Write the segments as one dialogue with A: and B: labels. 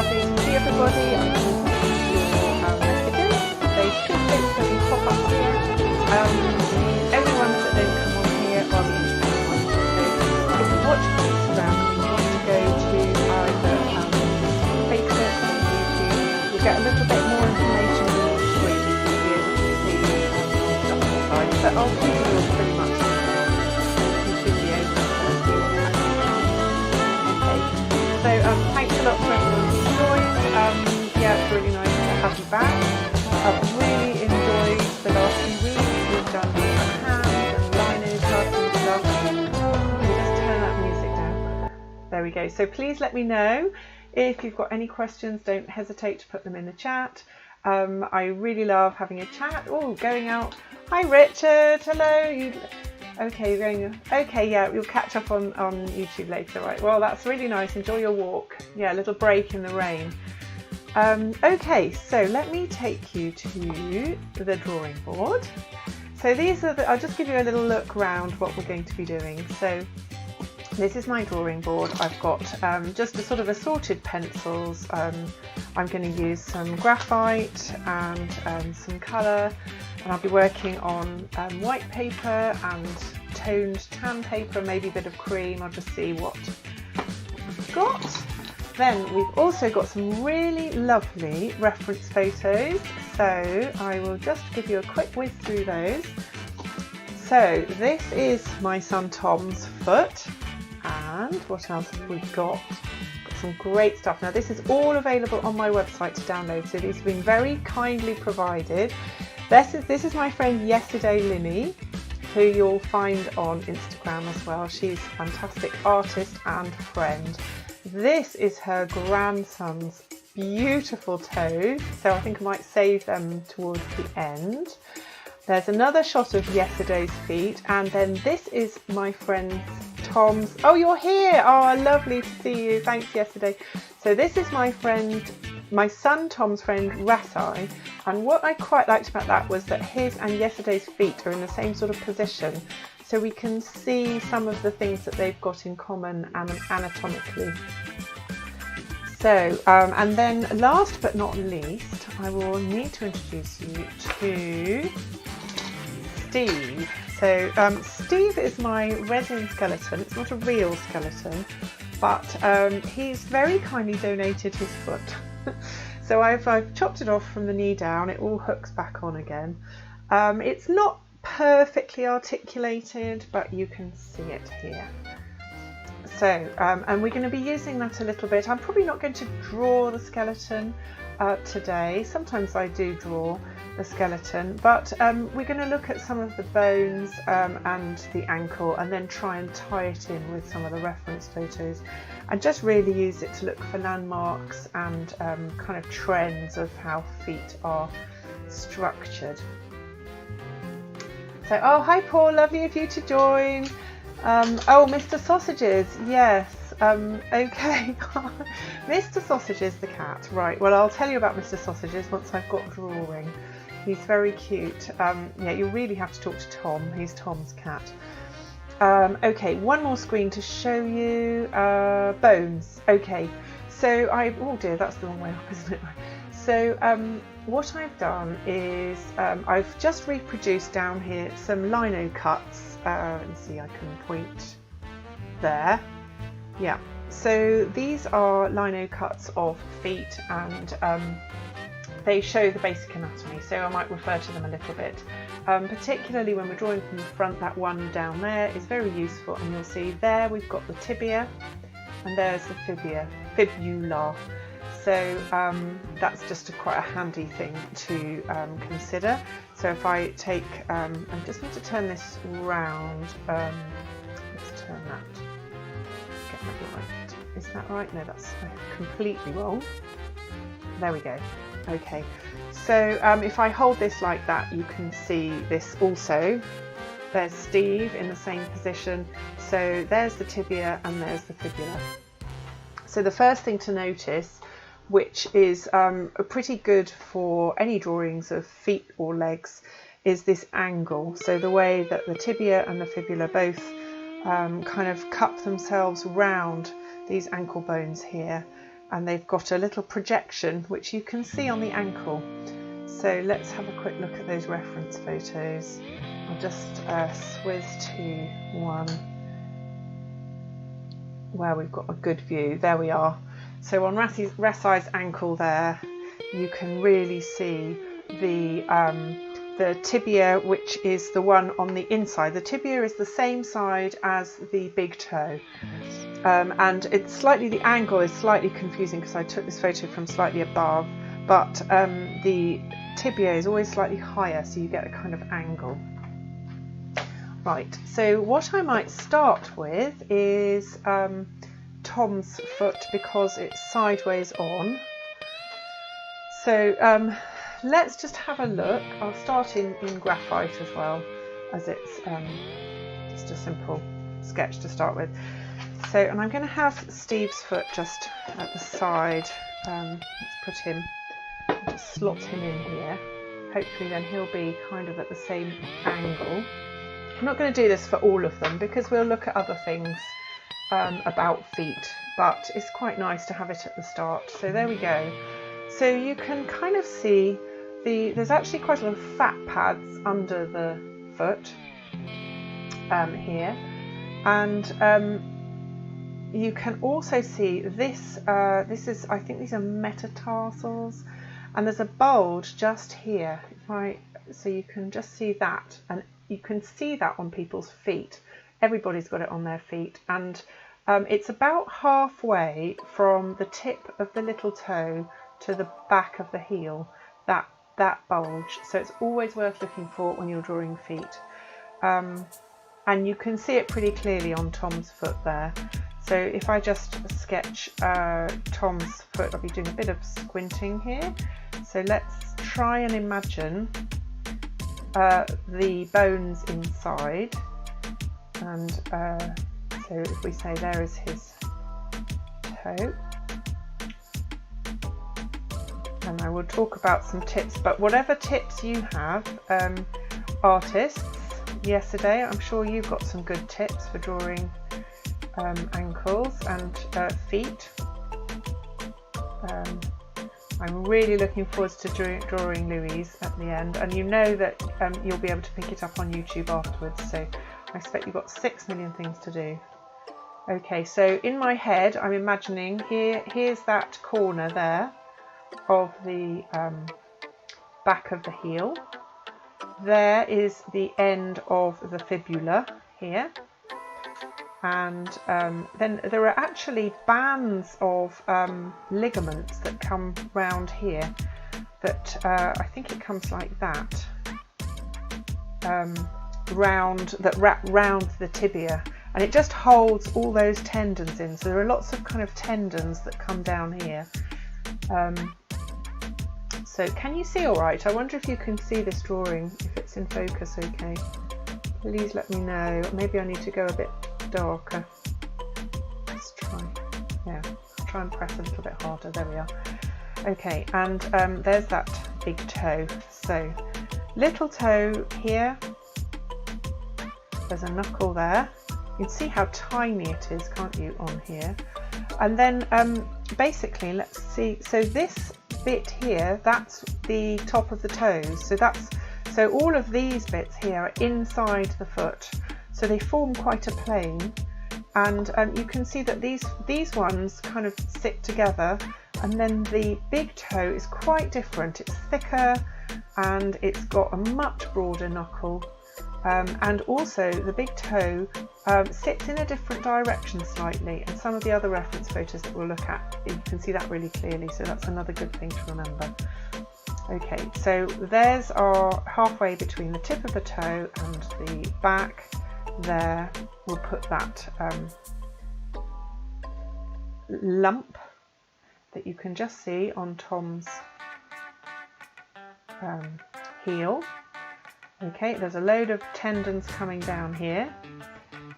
A: lovely to see everybody. I'm going to see your messages. They should hopefully pop up here. Everyone that don't come on here are the interesting ones. So if you watch on Instagram and you want to go to either Facebook or YouTube, you'll get a little bit more information on the screen. You'll be able to see stuff on the side. But I'll keep it all pretty much the same. You should be able to see what's happening. Okay. So thanks a lot for everyone who joined. Yeah, it's really nice to have you back. I've really enjoyed the last few weeks. We've done hands and lino cuts and stuff. Can you just turn that music down? There we go. So please let me know if you've got any questions. Don't hesitate to put them in the chat. I really love having a chat. Oh, going out. Hi Richard. Hello. Okay, you're going. Okay, yeah, we'll catch up on YouTube later, right? Well, that's really nice. Enjoy your walk. Yeah, a little break in the rain. Okay, so let me take you to the drawing board. So these are I'll just give you a little look around what we're going to be doing. So this is my drawing board. I've got just a sort of assorted pencils. I'm going to use some graphite and some colour. And I'll be working on white paper and toned tan paper, maybe a bit of cream. I'll just see what we've got. Then we've also got some really lovely reference photos. So I will just give you a quick whiz through those. So this is my son Tom's foot. And what else have we got? Got some great stuff. Now this is all available on my website to download. So these have been very kindly provided. This is my friend Yesterday Linny, who you'll find on Instagram as well. She's a fantastic artist and friend. This is her grandson's beautiful toes, so I think I might save them towards the end. There's another shot of Yesterday's feet, and then this is my friend Tom's. Oh, you're here! Oh, lovely to see you. Thanks, Yesterday. So this is my son Tom's friend Rasai, and what I quite liked about that was that his and Yesterday's feet are in the same sort of position, so we can see some of the things that they've got in common anatomically. So, and then last but not least, I will need to introduce you to Steve. So Steve is my resin skeleton. It's not a real skeleton, but he's very kindly donated his foot. So I've chopped it off from the knee down. It all hooks back on again. It's not perfectly articulated, but you can see it here. So and we're going to be using that a little bit. I'm probably not going to draw the skeleton today. Sometimes I do draw the skeleton, but we're going to look at some of the bones and the ankle, and then try and tie it in with some of the reference photos, and just really use it to look for landmarks and kind of trends of how feet are structured. So, oh, hi Paul, lovely of you to join. Oh, Mr. Sausages, yes. Okay, Mr. Sausages the cat. Right, well, I'll tell you about Mr. Sausages once I've got drawing. He's very cute. Yeah, you really have to talk to Tom. He's Tom's cat. Okay, one more screen to show you. Bones. Okay, so oh dear, that's the wrong way up, isn't it? So what I've done is I've just reproduced down here some lino cuts. Let me see, I can point there. Yeah, so these are lino cuts of feet, and they show the basic anatomy, so I might refer to them a little bit. Particularly when we're drawing from the front, that one down there is very useful, and you'll see there we've got the tibia, and there's the fibula. So that's just quite a handy thing to consider. So if I take, I just need to turn this round. Let's turn that. Get that right. Is that right? No, that's completely wrong. There we go. Okay. So if I hold this like that, you can see this also. There's Steve in the same position. So there's the tibia and there's the fibula. So the first thing to notice, which is pretty good for any drawings of feet or legs, is this angle. So the way that the tibia and the fibula both kind of cup themselves round these ankle bones here. and they've got a little projection which you can see on the ankle. So let's have a quick look at those reference photos. I'll just swizz to one where we've got a good view. There we are. So on Rasai's ankle there, you can really see the tibia, which is the one on the inside. The tibia is the same side as the big toe, and it's slightly, the angle is slightly confusing because I took this photo from slightly above, but the tibia is always slightly higher, so you get a kind of angle. Right, so what I might start with is Tom's foot, because it's sideways on. So let's just have a look. I'll start in graphite as well, as it's just a simple sketch to start with. So, and I'm going to have Steve's foot just at the side. Let's put him, just slot him in here. Hopefully then he'll be kind of at the same angle. I'm not going to do this for all of them because we'll look at other things about feet, but it's quite nice to have it at the start. So there we go. So you can kind of see there's actually quite a lot of fat pads under the foot here, and you can also see this. This is, I think these are metatarsals, and there's a bulge just here. So you can just see that, and you can see that on people's feet. Everybody's got it on their feet, and it's about halfway from the tip of the little toe to the back of the heel, that bulge. So it's always worth looking for when you're drawing feet, and you can see it pretty clearly on Tom's foot there. So if I just sketch Tom's foot, I'll be doing a bit of squinting here. So let's try and imagine the bones inside, and so if we say there is his toe, and I will talk about some tips, but whatever tips you have, artists, yesterday, I'm sure you've got some good tips for drawing ankles and feet. I'm really looking forward to drawing Louise at the end, and you know that you'll be able to pick it up on YouTube afterwards, so I expect you've got 6 million things to do. Okay, so in my head I'm imagining here's that corner there of the back of the heel. There is the end of the fibula here, and then there are actually bands of ligaments that come round here that I think it comes like that, wrap round the tibia, and it just holds all those tendons in. So there are lots of kind of tendons that come down here. So can you see all right? I wonder if you can see this drawing, if it's in focus okay. Please let me know. Maybe I need to go a bit darker. Let's try. Yeah, I'll try and press a little bit harder. There we are. Okay, and there's that big toe. So little toe here. There's a knuckle there. You can see how tiny it is, can't you, on here? And then basically, let's see. So this bit here, that's the top of the toes. So all of these bits here are inside the foot. So they form quite a plane, and you can see that these ones kind of sit together, and then the big toe is quite different. It's thicker and it's got a much broader knuckle, and also the big toe sits in a different direction slightly, and some of the other reference photos that we'll look at, you can see that really clearly, so that's another good thing to remember. Okay, so there's our halfway between the tip of the toe and the back. There we'll put that lump that you can just see on Tom's heel. Okay, there's a load of tendons coming down here,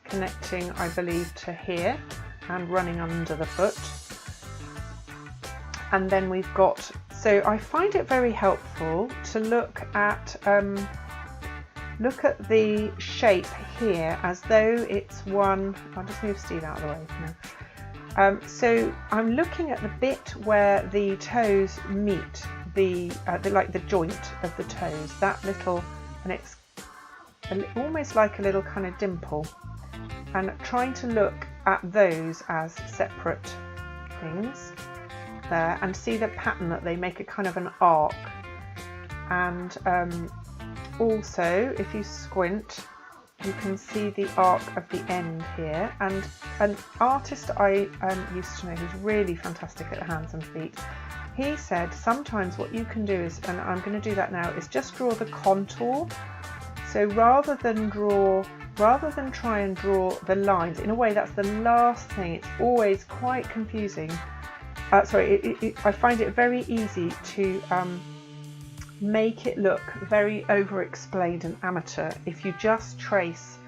A: connecting, I believe, to here and running under the foot. And then we've got, so I find it very helpful to look at the shape here as though it's one, I'll just move Steve out of the way for now, So I'm looking at the bit where the toes meet, like the joint of the toes, that little, and it's almost like a little kind of dimple, and trying to look at those as separate things there, and see the pattern that they make a kind of an arc. And also, if you squint, you can see the arc of the end here. And an artist I used to know who's really fantastic at the hands and feet, he said sometimes what you can do is, and I'm going to do that now, is just draw the contour. So rather than try and draw the lines, in a way that's the last thing. It's always quite confusing. I find it very easy to make it look very over-explained and amateur if you just trace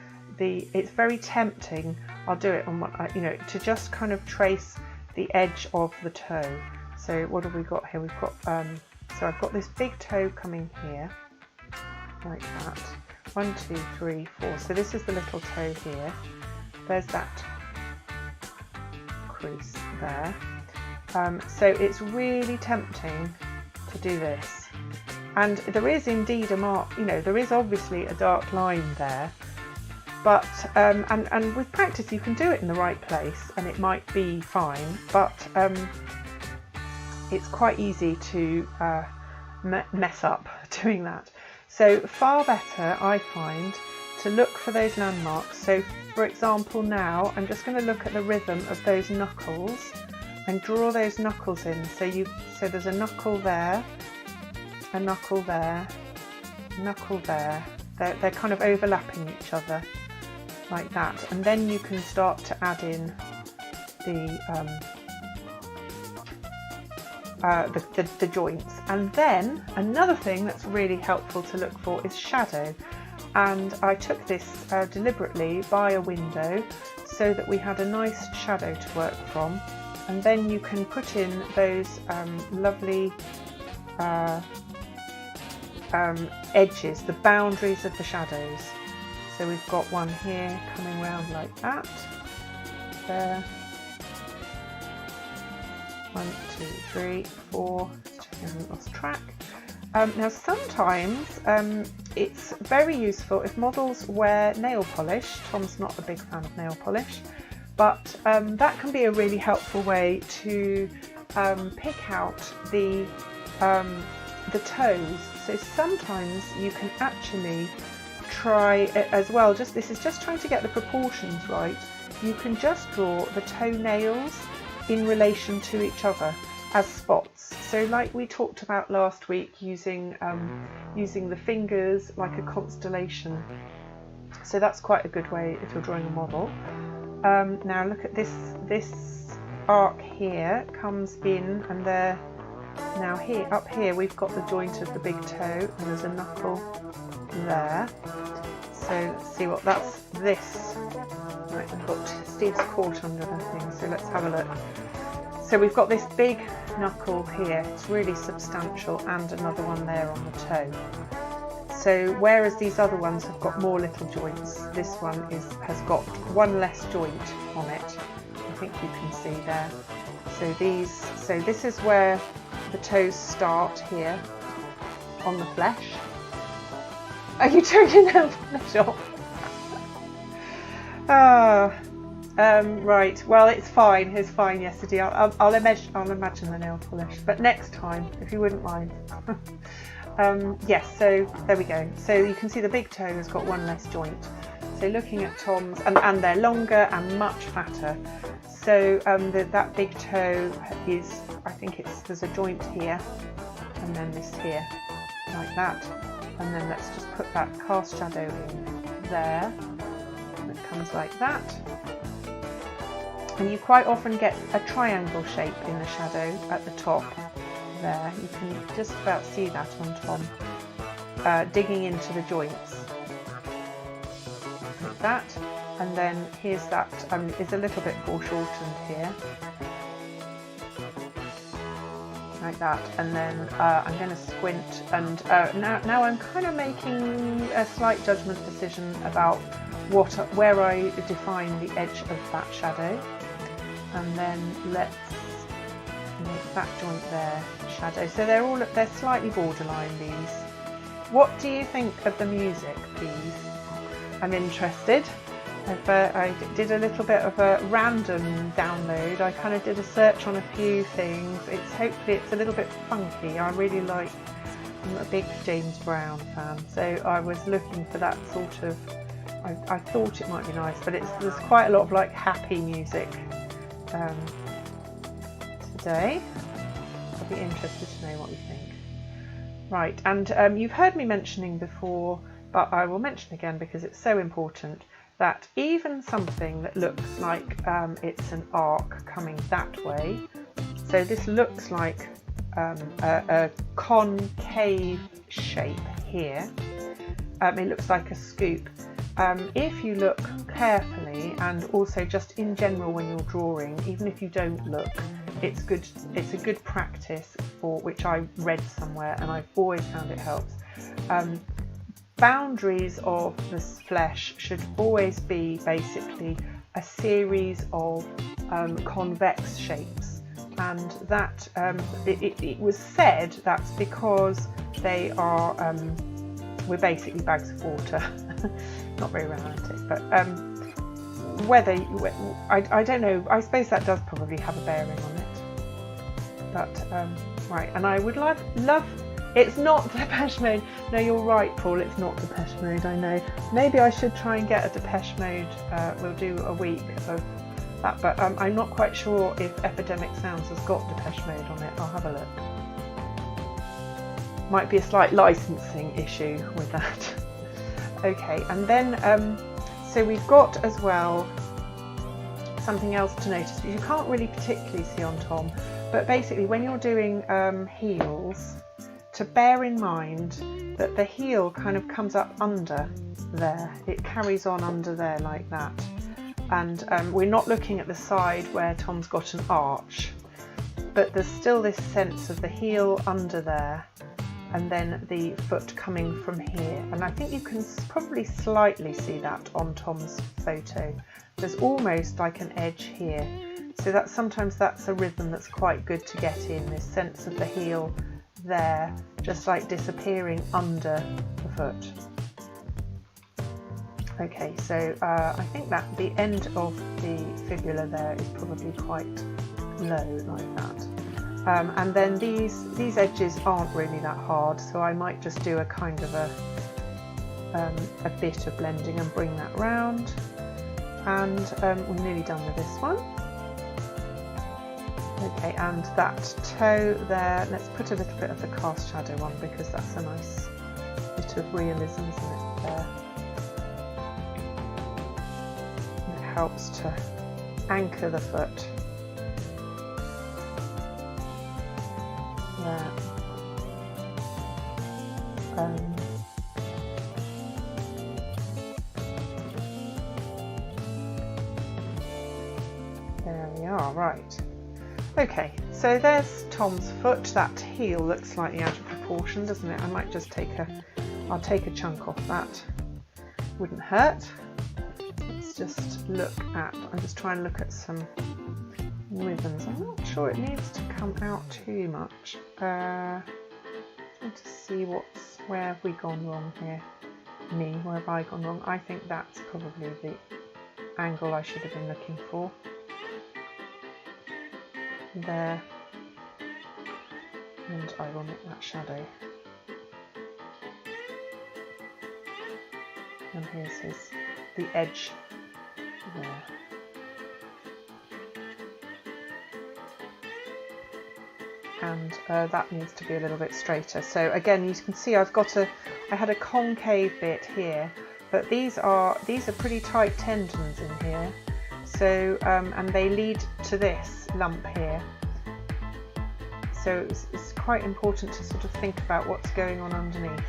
A: it's very tempting, I'll do it on to just kind of trace the edge of the toe. So what have we got here? We've got, so I've got this big toe coming here, like that. 1, 2, 3, 4. So this is the little toe here. There's that crease there. So it's really tempting to do this. And there is indeed a mark, there is obviously a dark line there, but and with practice you can do it in the right place and it might be fine, but it's quite easy to mess up doing that. So far better, I find, to look for those landmarks. So for example now, I'm just going to look at the rhythm of those knuckles and draw those knuckles in. So there's a knuckle there, a knuckle there, knuckle there. They're kind of overlapping each other like that, and then you can start to add in the joints. And then another thing that's really helpful to look for is shadow, and I took this deliberately by a window so that we had a nice shadow to work from, and then you can put in those lovely edges, the boundaries of the shadows. So we've got one here coming round like that, there, 1, 2, 3, 4, I haven't lost track. Now sometimes it's very useful if models wear nail polish. Tom's not a big fan of nail polish, but that can be a really helpful way to pick out the toes. So sometimes you can actually try as well, this is just trying to get the proportions right. You can just draw the toenails in relation to each other as spots. So like we talked about last week, using the fingers like a constellation. So that's quite a good way if you're drawing a model. Now look at this arc here comes in, and there. Now up here we've got the joint of the big toe, and there's a knuckle there. So let's see what that's this. Right, we've got Steve's caught under the thing, so let's have a look. So we've got this big knuckle here, it's really substantial, and another one there on the toe. So whereas these other ones have got more little joints, this one has got one less joint on it. I think you can see there. So this is where the toes start here on the flesh. Are you taking nail polish off? Right, well it's fine yesterday. I'll imagine the nail polish, but next time, if you wouldn't mind. Yes, so there we go. So you can see the big toe has got one less joint. So looking at Tom's, and they're longer and much fatter. So that big toe is, I think there's a joint here, and then this here, like that. And then let's just put that cast shadow in there. And it comes like that. And you quite often get a triangle shape in the shadow at the top there. You can just about see that on Tom, digging into the joints. Like that. And then here's that, is a little bit foreshortened here. Like that. And then I'm going to squint, and now I'm kind of making a slight judgment decision about where I define the edge of that shadow. and then let's make that joint there shadow. So they're slightly borderline, these. What do you think of the music, please? I'm interested. I did a little bit of a random download. I kind of did a search on a few things. Hopefully it's a little bit funky. I'm a big James Brown fan, so I was looking for that sort of. I thought it might be nice, but there's quite a lot of like happy music today. I'll be interested to know what you think. Right, and you've heard me mentioning before, but I will mention again because it's so important, that even something that looks like it's an arc coming that way, so this looks like a concave shape here, it looks like a scoop. If you look carefully, and also just in general when you're drawing, even if you don't look, it's a good practice, for which I read somewhere and I've always found it helps. Boundaries of this flesh should always be basically a series of convex shapes, and that it was said that's because they are we're basically bags of water. Not very romantic, but I don't know, I suppose that does probably have a bearing on it. But right, and I would love it's not Depeche Mode. No, you're right, Paul, it's not Depeche Mode, I know. Maybe I should try and get a Depeche Mode, we'll do a week of that, but I'm not quite sure if Epidemic Sounds has got Depeche Mode on it. I'll have a look. Might be a slight licensing issue with that. Okay, and then so we've got as well something else to notice. You can't really particularly see on Tom, but basically when you're doing heels, to bear in mind that the heel kind of comes up under there. It carries on under there like that. And we're not looking at the side where Tom's got an arch, but there's still this sense of the heel under there, and then the foot coming from here. And I think you can probably slightly see that on Tom's photo. There's almost like an edge here. So sometimes that's a rhythm that's quite good to get in, this sense of the heel there, just like disappearing under the foot. Okay, so I think that the end of the fibula there is probably quite low like that. And then these edges aren't really that hard, so I might just do a kind of a bit of blending and bring that round. And we're nearly done with this one. Okay, and that toe there, let's put a little bit of the cast shadow on because that's a nice bit of realism, isn't it, there? It helps to anchor the foot. There. There we are, right. Okay, so there's Tom's foot. That heel looks slightly out of proportion, doesn't it? I might just I'll take a chunk off that. Wouldn't hurt. Let's just look at, I'm just trying to look at some ribbons. I'm not sure it needs to come out too much. Trying to see where have we gone wrong here? Where have I gone wrong? I think that's probably the angle I should have been looking for. There, and I will make that shadow. And here's the edge there. And that needs to be a little bit straighter. So again, you can see I had a concave bit here, but these are pretty tight tendons in here. So and they lead to this lump here. So it's quite important to sort of think about what's going on underneath.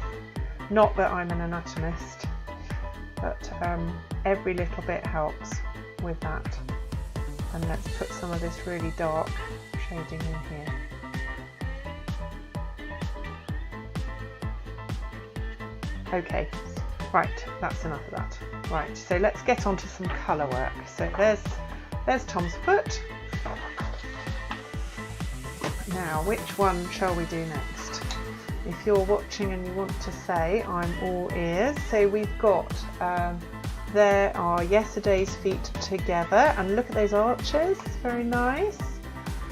A: Not that I'm an anatomist, but every little bit helps with that. And let's put some of this really dark shading in here. Okay, right, that's enough of that. Right, so let's get on to some colour work. So there's Tom's foot. now which one shall we do next? If you're watching and you want to say, I'm all ears. So we've got, there are Yesterday's Feet Together, and look at those arches, very nice.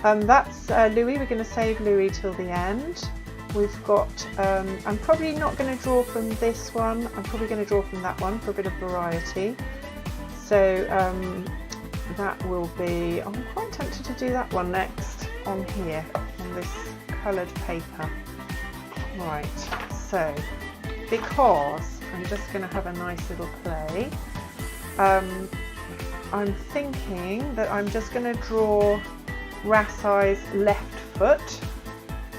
A: That's Louis, we're going to save Louis till the end. We've got, I'm probably not going to draw from this one, I'm probably going to draw from that one for a bit of variety. So that will be, I'm quite tempted to do that one next on here, on this coloured paper. Right, so because I'm just going to have a nice little play, I'm thinking that I'm just going to draw Rasai's left foot,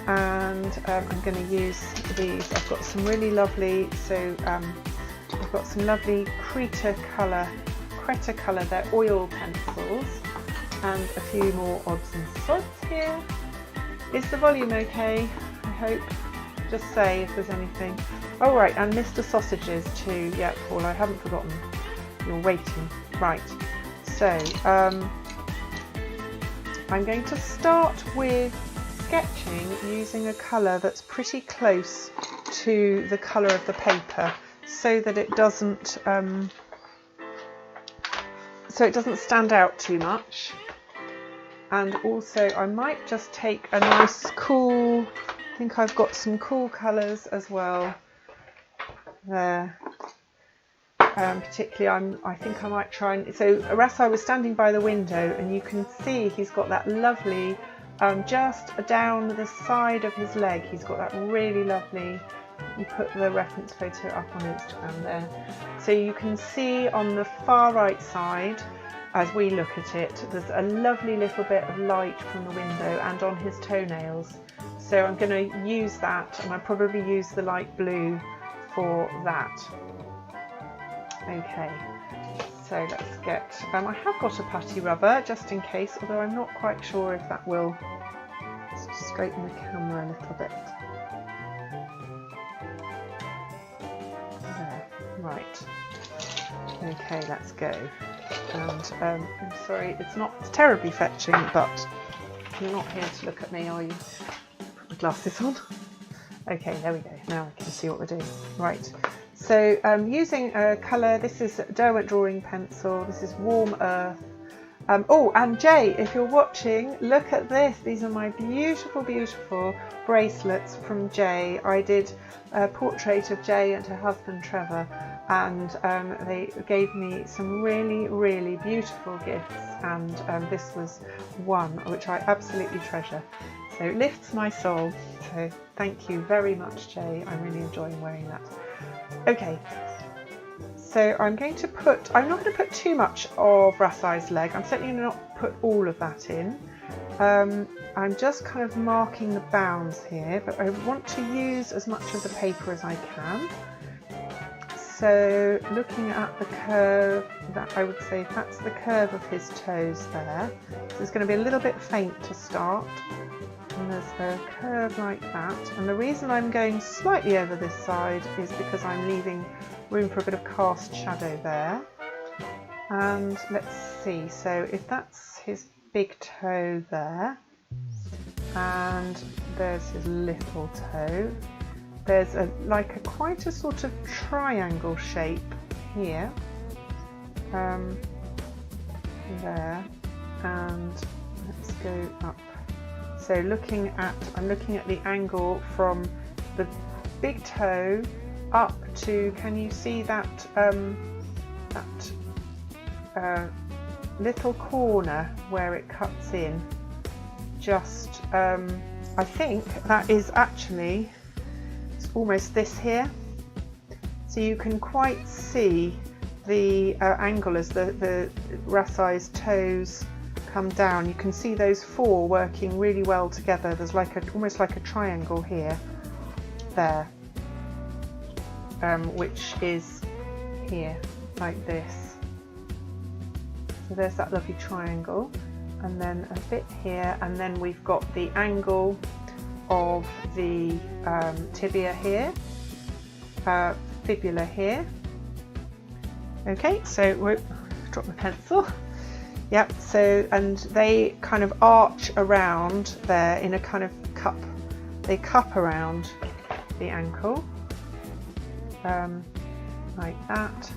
A: and I'm going to use these. I've got some really lovely, I've got some lovely Creta colour, they're oil pencils, and a few more odds and sods here. Is the volume okay? I hope. Just say if there's anything. Oh right, and Mr. Sausages too. Yeah, Paul, I haven't forgotten. You're waiting. Right. So I'm going to start with sketching using a colour that's pretty close to the colour of the paper, so that it doesn't stand out too much. And also I might just take a nice cool, I think I've got some cool colours as well there. Particularly I think I might try and, so Rasai was standing by the window, and you can see he's got that lovely, just down the side of his leg, he's got that really lovely, you put the reference photo up on Instagram there. So you can see on the far right side, as we look at it, there's a lovely little bit of light from the window and on his toenails. So I'm going to use that, and I'll probably use the light blue for that. Okay, so let's get, I have got a putty rubber just in case, although I'm not quite sure if that will, let's straighten the camera a little bit. There, right. Okay, let's go. And I'm sorry, it's not terribly fetching, but you're not here to look at me, are you? Put my glasses on. Okay, there we go. Now I can see what we're doing. Right. So using a colour, this is Derwent drawing pencil, this is Warm Earth. Oh, and Jay, if you're watching, look at this. These are my beautiful, beautiful bracelets from Jay. I did a portrait of Jay and her husband Trevor, and they gave me some really, really beautiful gifts, and this was one which I absolutely treasure. So it lifts my soul. So thank you very much, Jay. I'm really enjoying wearing that. Okay, so I'm not going to put too much of Rasai's leg. I'm certainly going to not put all of that in. I'm just kind of marking the bounds here, but I want to use as much of the paper as I can. So looking at the curve, that I would say that's the curve of his toes there. So it's going to be a little bit faint to start. And there's a curve like that, and the reason I'm going slightly over this side is because I'm leaving room for a bit of cast shadow there. And let's see, so if that's his big toe there, and there's his little toe, there's quite a sort of triangle shape here, there, and let's go up. So I'm looking at the angle from the big toe up to, can you see that little corner where it cuts in? Just, I think that is actually, it's almost this here. So you can quite see the angle as the Rasai's toes come down. You can see those four working really well together. There's almost like a triangle here, there, which is here, like this. So there's that lovely triangle, and then a bit here, and then we've got the angle of the tibia here, fibula here. Okay, so we'll drop the pencil. Yep, so, and they kind of arch around there in a kind of cup. They cup around the ankle, like that.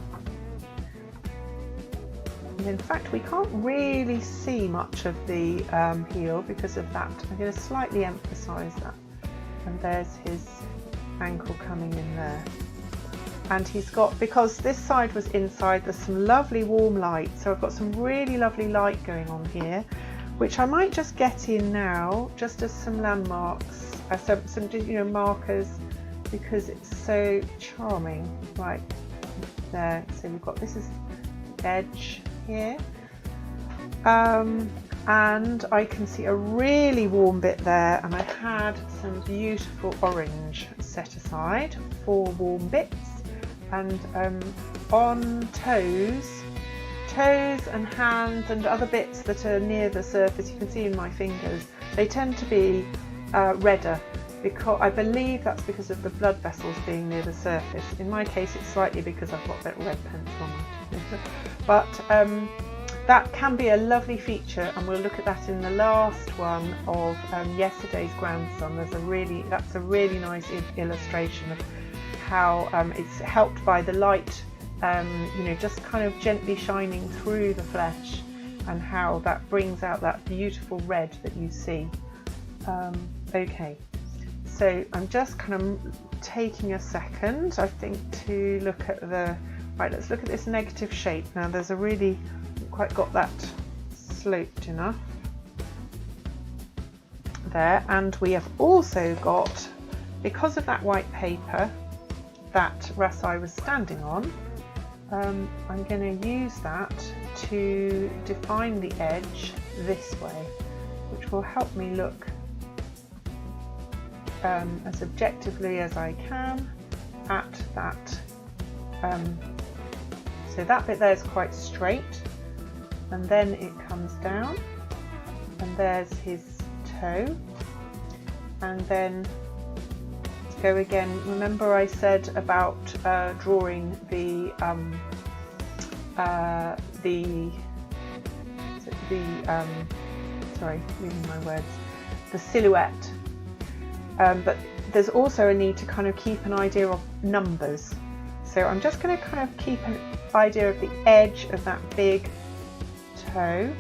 A: And in fact, we can't really see much of the heel because of that. I'm going to slightly emphasize that. And there's his ankle coming in there. And he's got, because this side was inside, there's some lovely warm light. So I've got some really lovely light going on here, which I might just get in now, just as some landmarks, some markers, because it's so charming. Right there. So we've got, this is the edge here. And I can see a really warm bit there, and I had some beautiful orange set aside for warm bits. And on toes and hands and other bits that are near the surface, you can see in my fingers, they tend to be redder, because I believe that's because of the blood vessels being near the surface. In my case, it's slightly because I've got that red pencil on it. But that can be a lovely feature, and we'll look at that in the last one of yesterday's grandson. That's a really nice illustration of how it's helped by the light, just kind of gently shining through the flesh, and how that brings out that beautiful red that you see. Okay, so I'm just kind of taking a second, I think, to look at right, let's look at this negative shape. Now there's a really, quite got that sloped enough there, and we have also got, because of that white paper that Rasai was standing on, I'm going to use that to define the edge this way, which will help me look as objectively as I can at that. So that bit there is quite straight, and then it comes down, and there's his toe, and then go again. Remember I said about drawing the silhouette, but there's also a need to kind of keep an idea of numbers. So I'm just going to kind of keep an idea of the edge of that big toe,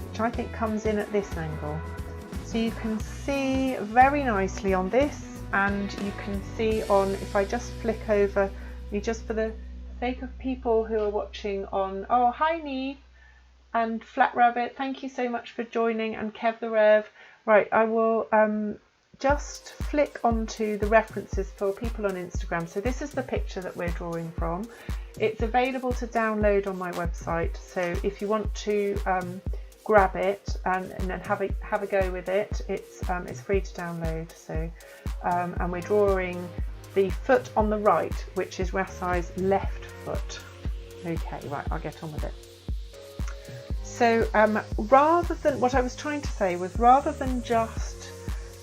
A: which I think comes in at this angle. So you can see very nicely on this, and you can see on, if I just flick over, just for the sake of people who are watching on, oh hi Neve and Flat Rabbit, thank you so much for joining, and Kev the Rev. Right, I will just flick onto the references for people on Instagram. So this is the picture that we're drawing from. It's available to download on my website, so if you want to grab it and have a go with it, it's free to download. So and we're drawing the foot on the right, which is Rasai's left foot. Okay, right, I'll get on with it. So rather than, what I was trying to say was, rather than just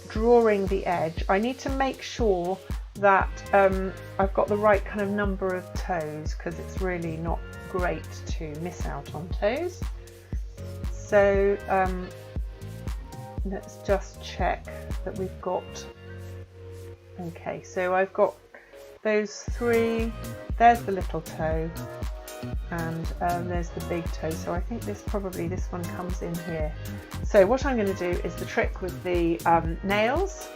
A: drawing the edge, I need to make sure that I've got the right kind of number of toes, because it's really not great to miss out on toes. So let's just check that we've got, okay, so I've got those three, there's the little toe, and there's the big toe, so I think this one comes in here. So what I'm going to do is the trick with the nails.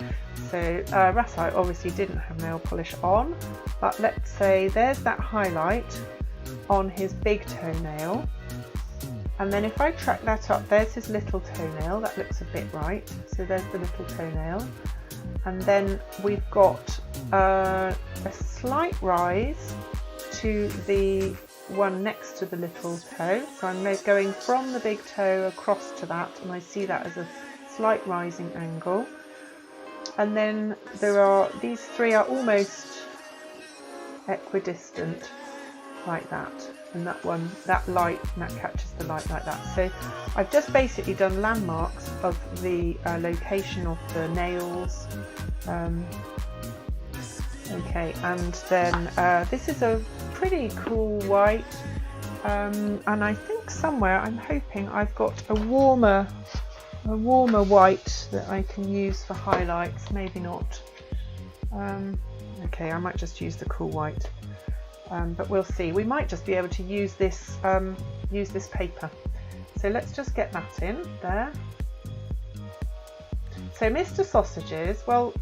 A: So Rasai obviously didn't have nail polish on, but let's say there's that highlight on his big toenail, and then if I track that up, there's his little toenail, that looks a bit right, so there's the little toenail, and then we've got a slight rise to the one next to the little toe, so I'm going from the big toe across to that, and I see that as a slight rising angle. And then these three are almost equidistant like that, and that light, and that catches the light like that. So I've just basically done landmarks of the location of the nails. Okay, and then this is a pretty cool white, and I think somewhere, I'm hoping I've got a warmer white that I can use for highlights. Maybe not. Okay, I might just use the cool white, but we'll see. We might just be able to use this paper. So let's just get that in there. So Mr. Sausages, well,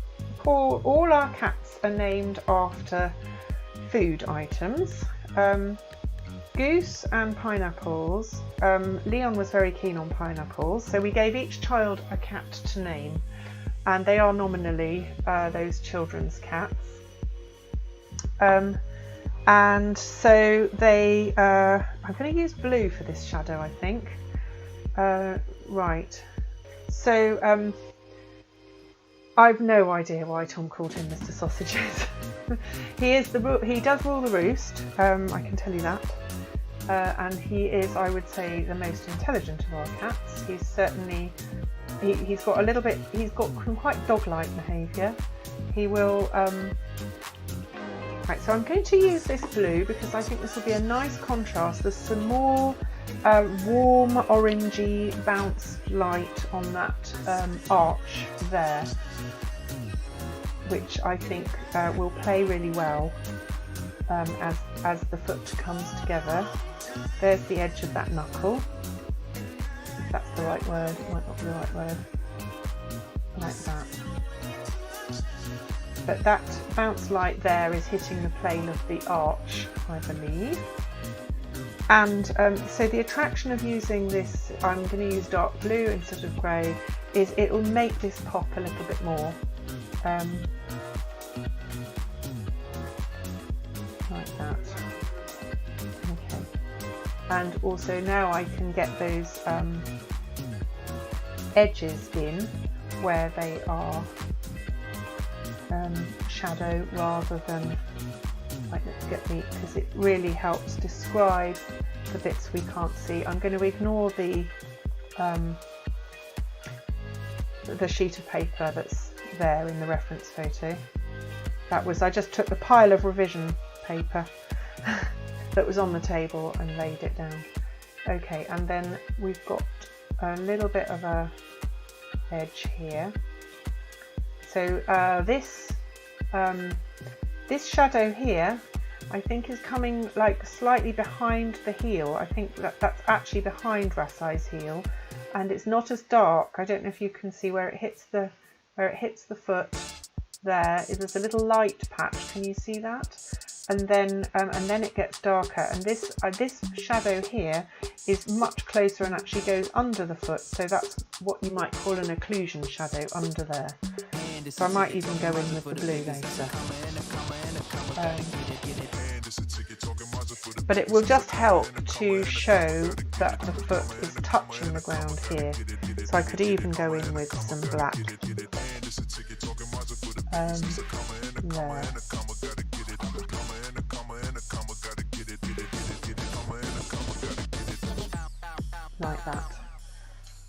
A: all our cats are named after food items. Goose and pineapples. Leon was very keen on pineapples, so we gave each child a cat to name, and they are nominally those children's cats. And so they, I'm going to use blue for this shadow, I think. Right, so I've no idea why Tom called him Mr. Sausages. He does rule the roost, I can tell you that. And he is, I would say, the most intelligent of our cats. He's certainly, he's got some quite dog-like behaviour. He will, right, so I'm going to use this blue because I think this will be a nice contrast. There's some more warm orangey bounce light on that arch there, which I think will play really well as the foot comes together. There's the edge of that knuckle, if that's the right word. It might not be the right word. Like that. But that bounce light there is hitting the plane of the arch, I believe. And so the attraction of using this, I'm going to use dark blue instead of grey, is it will make this pop a little bit more. Like that. Okay. And also now I can get those edges in where they are shadow rather than, like, let's get because it really helps describe the bits we can't see. I'm going to ignore the sheet of paper that's there in the reference photo. I just took the pile of revision paper that was on the table and laid it down. Okay, and then we've got a little bit of a edge here. So this shadow here, I think, is coming like slightly behind the heel. I think that's actually behind Rasai's heel, and it's not as dark. I don't know if you can see where it hits the foot. There's a little light patch. Can you see that? And then it gets darker. And this shadow here is much closer and actually goes under the foot. So that's what you might call an occlusion shadow under there. So I might even go in with the blue later. But it will just help to show that the foot is touching the ground here. So I could even go in with some black there. Like that.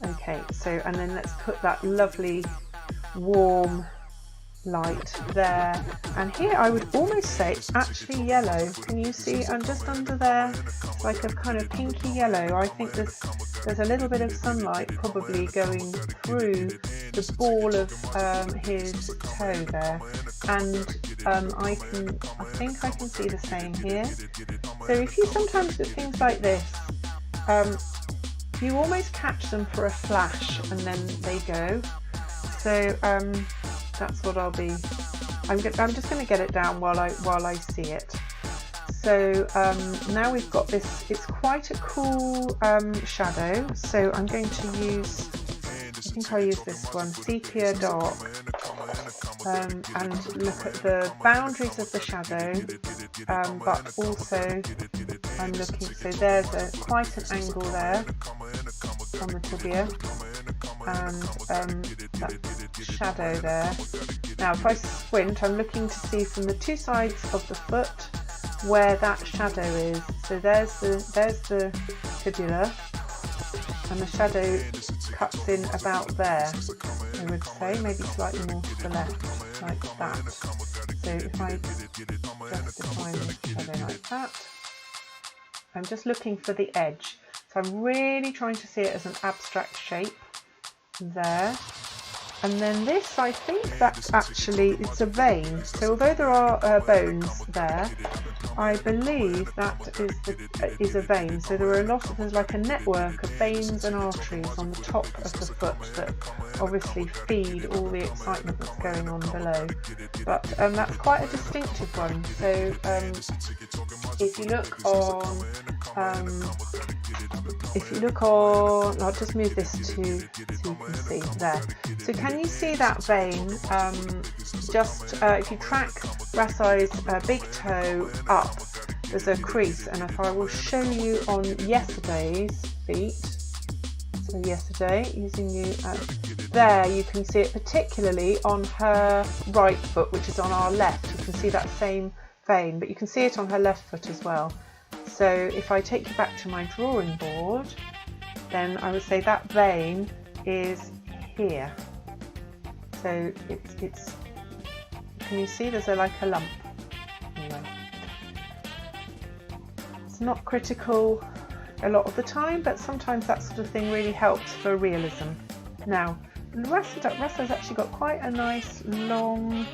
A: Okay, so and then let's put that lovely warm light there, and here I would almost say it's actually yellow. Can you see? And just under there, it's like a kind of pinky yellow. I think there's a little bit of sunlight probably going through the ball of his toe there, and I think I can see the same here. So if you sometimes do things like this, you almost catch them for a flash and then they go. So that's what I'll be. I'm just going to get it down while I see it. So now we've got this. It's quite a cool shadow. So I'm going to use. I think I'll use this one, sepia dark, and look at the boundaries of the shadow, but also I'm looking. So there's quite an angle there on the tibia, and that shadow there. Now if I squint, I'm looking to see from the two sides of the foot where that shadow is. So there's the tibia, and the shadow cuts in about there, I would say, maybe slightly more to the left, like that. So if I just define the shadow like that, I'm just looking for the edge. So I'm really trying to see it as an abstract shape there. And then this, I think that's actually, it's a vein. So although there are bones there, I believe that is a vein. So there are there's like a network of veins and arteries on the top of the foot that obviously feed all the excitement that's going on below. But that's quite a distinctive one. So if you look on, I'll just move this so you can see there. So can you see that vein? If you track Rasai's big toe up, there's a crease, and if I will show you on yesterday's feet, so yesterday, using you there, you can see it particularly on her right foot, which is on our left. You can see that same vein, but you can see it on her left foot as well. So if I take you back to my drawing board, then I would say that vein is here. So it's can you see there's like a lump? Anyway, it's not critical a lot of the time, but sometimes that sort of thing really helps for realism. Now, Rasai's actually got quite a nice long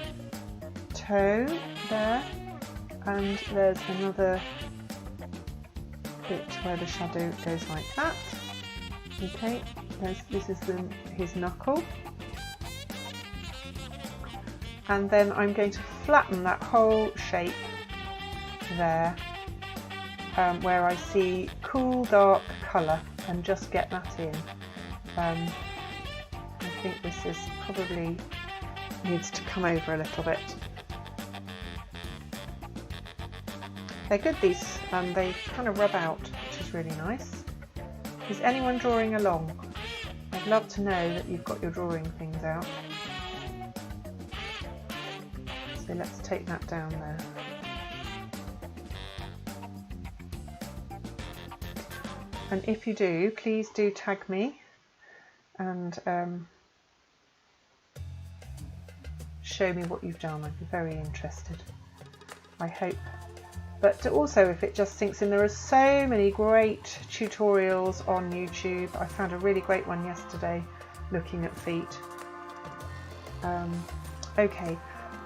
A: toe there, and there's another bit where the shadow goes like that. Okay, this is his knuckle. And then I'm going to flatten that whole shape there, where I see cool dark colour, and just get that in. I think this is probably needs to come over a little bit. They're good, these, they kind of rub out, which is really nice. Is anyone drawing along? I'd love to know that you've got your drawing things out. So let's take that down there. And if you do, please do tag me and show me what you've done. I'd be very interested. I hope. But also, if it just sinks in, there are so many great tutorials on YouTube. I found a really great one yesterday looking at feet. Okay.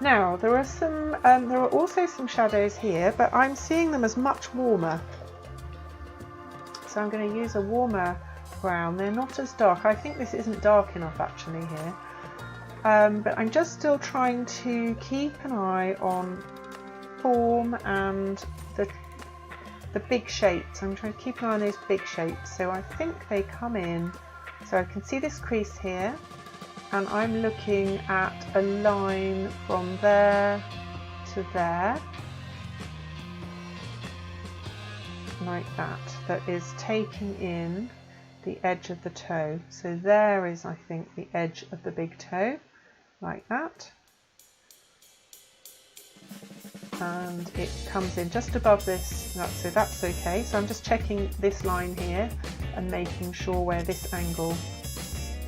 A: Now there are also some shadows here, but I'm seeing them as much warmer. So I'm going to use a warmer brown. They're not as dark. I think this isn't dark enough actually here. But I'm just still trying to keep an eye on form and the big shapes. I'm trying to keep an eye on those big shapes. So I think they come in. So I can see this crease here. And I'm looking at a line from there to there, like that, that is taking in the edge of the toe. So there is, I think, the edge of the big toe, like that. And it comes in just above this, so that's okay. So I'm just checking this line here and making sure where this angle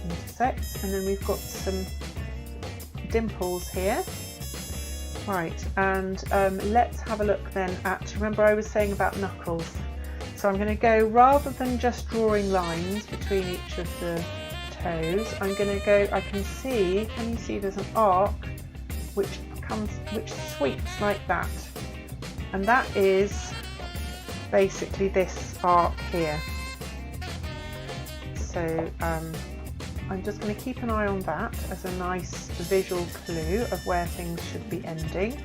A: intersects, and then we've got some dimples here. Right, and let's have a look then at, remember I was saying about knuckles. So I'm going to go, rather than just drawing lines between each of the toes, I'm going to go, I can see, can you see there's an arc which sweeps like that, and that is basically this arc here. So I'm just going to keep an eye on that as a nice visual clue of where things should be ending.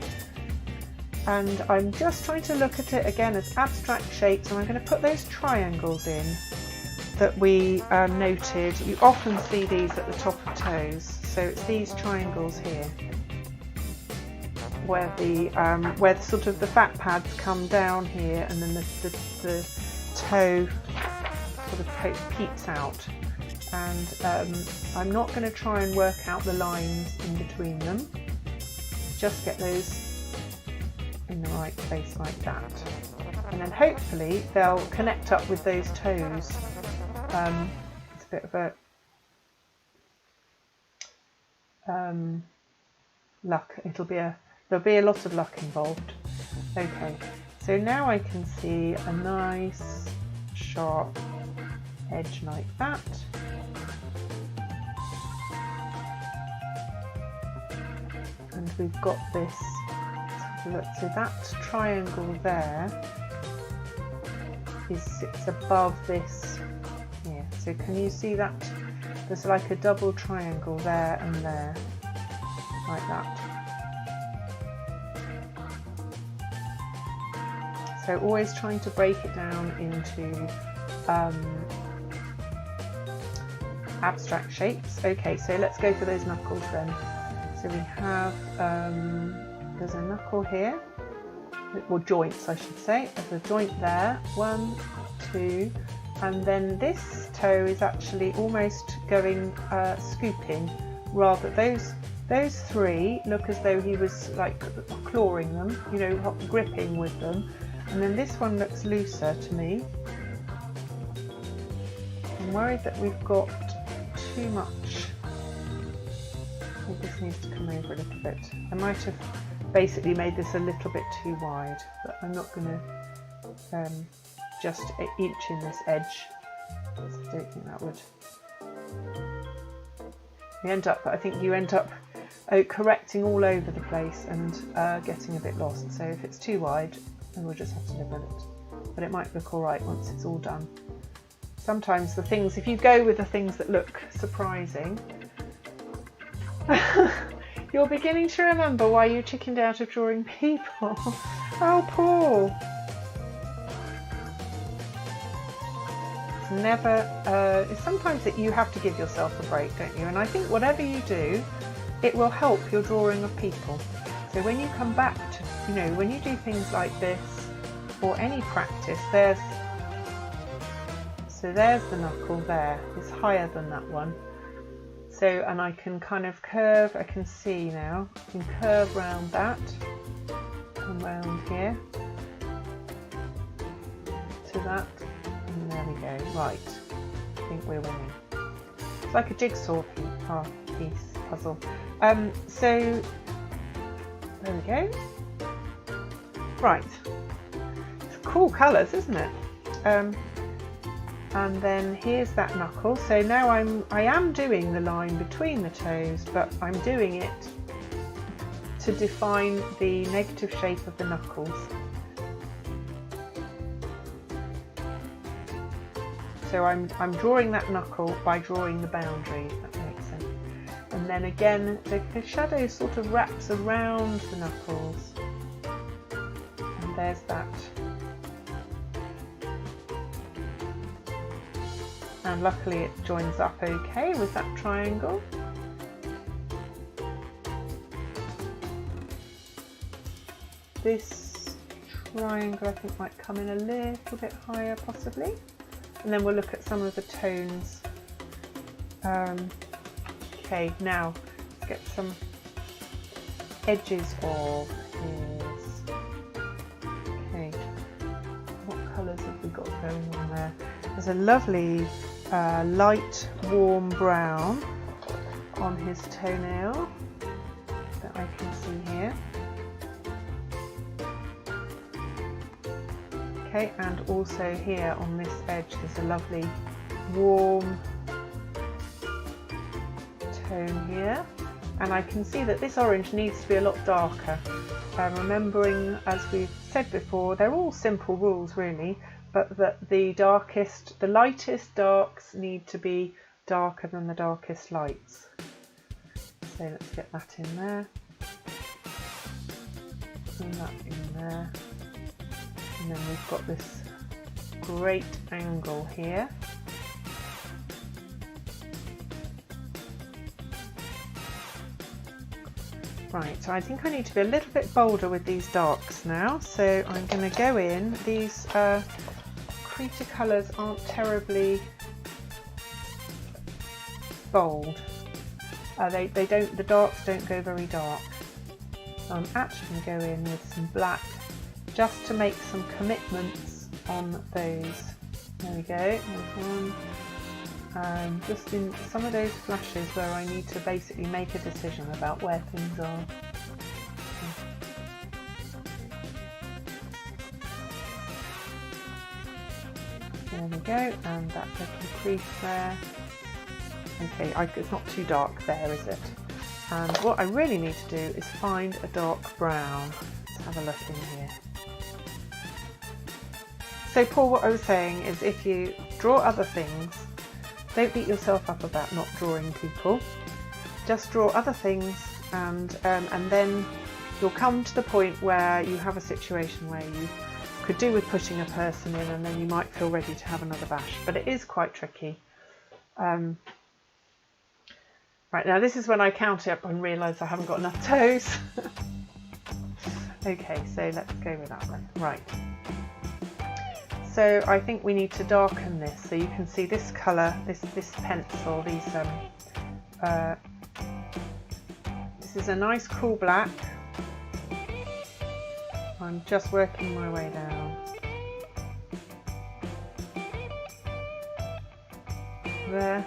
A: And I'm just trying to look at it again as abstract shapes, and I'm going to put those triangles in that we noted. You often see these at the top of toes, so it's these triangles here where the sort of the fat pads come down here, and then the toe sort of peeps out. And I'm not going to try and work out the lines in between them, just get those in the right place like that, and then hopefully they'll connect up with those toes. It's a bit of a luck. There'll be a lot of luck involved. Okay, so now I can see a nice sharp edge like that. And we've got this, look, so that triangle there sits above this here. So can you see that? There's like a double triangle there and there, like that. So always trying to break it down into abstract shapes. Okay, so let's go for those knuckles then. So we have, there's a knuckle here, or joints I should say. There's a joint there, 1, 2, and then this toe is actually almost going scooping, rather those 3 look as though he was like clawing them, you know, gripping with them, and then this one looks looser to me. I'm worried that we've got too much. I think this needs to come over a little bit. I might have basically made this a little bit too wide, but I'm not going to just inch in this edge. I don't think that would. I think you end up correcting all over the place and getting a bit lost. So if it's too wide, then we'll just have to live with it. But it might look alright once it's all done. Sometimes the things, if you go with the things that look surprising, you're beginning to remember why you chickened out of drawing people. Oh, Paul. It's never, it's sometimes that you have to give yourself a break, don't you? And I think whatever you do, it will help your drawing of people. So when you come back to, you know, when you do things like this, or any practice, there's the knuckle there. It's higher than that one. So, and I can kind of curve, I can see now, I can curve round that and round here to that, and there we go. Right, I think we're winning. It's like a jigsaw piece puzzle. So there we go. Right, it's cool colours, isn't it? And then here's that knuckle. So now I am doing the line between the toes, but I'm doing it to define the negative shape of the knuckles. So I'm drawing that knuckle by drawing the boundary, if that makes sense. And then again, the shadow sort of wraps around the knuckles. And there's that. And luckily it joins up okay with that triangle. This triangle I think might come in a little bit higher possibly. And then we'll look at some of the tones. Okay, now let's get some edges of his. Okay, what colours have we got going on there? There's a lovely light warm brown on his toenail that I can see here. Okay, and also here on this edge there's a lovely warm tone here, and I can see that this orange needs to be a lot darker. Remembering, as we've said before, they're all simple rules really, but that the lightest darks need to be darker than the darkest lights. So let's get that in there, and that in there, and then we've got this great angle here. Right, so I think I need to be a little bit bolder with these darks now, so I'm going to go in. These creature colours aren't terribly bold. The darks don't go very dark. So I'm actually going to go in with some black just to make some commitments on those. There we go, there's one. Just in some of those flashes where I need to basically make a decision about where things are. There we go, and that little crease there. Okay, it's not too dark there, is it? And what I really need to do is find a dark brown. Let's have a look in here. So Paul, what I was saying is if you draw other things, don't beat yourself up about not drawing people. Just draw other things, and then you'll come to the point where you have a situation where you could do with putting a person in, and then you might feel ready to have another bash, but it is quite tricky. Right, now this is when I count it up and realise I haven't got enough toes. Okay, so let's go with that then. Right. So I think we need to darken this, so you can see this colour, this pencil, these this is a nice cool black. I'm just working my way down. There.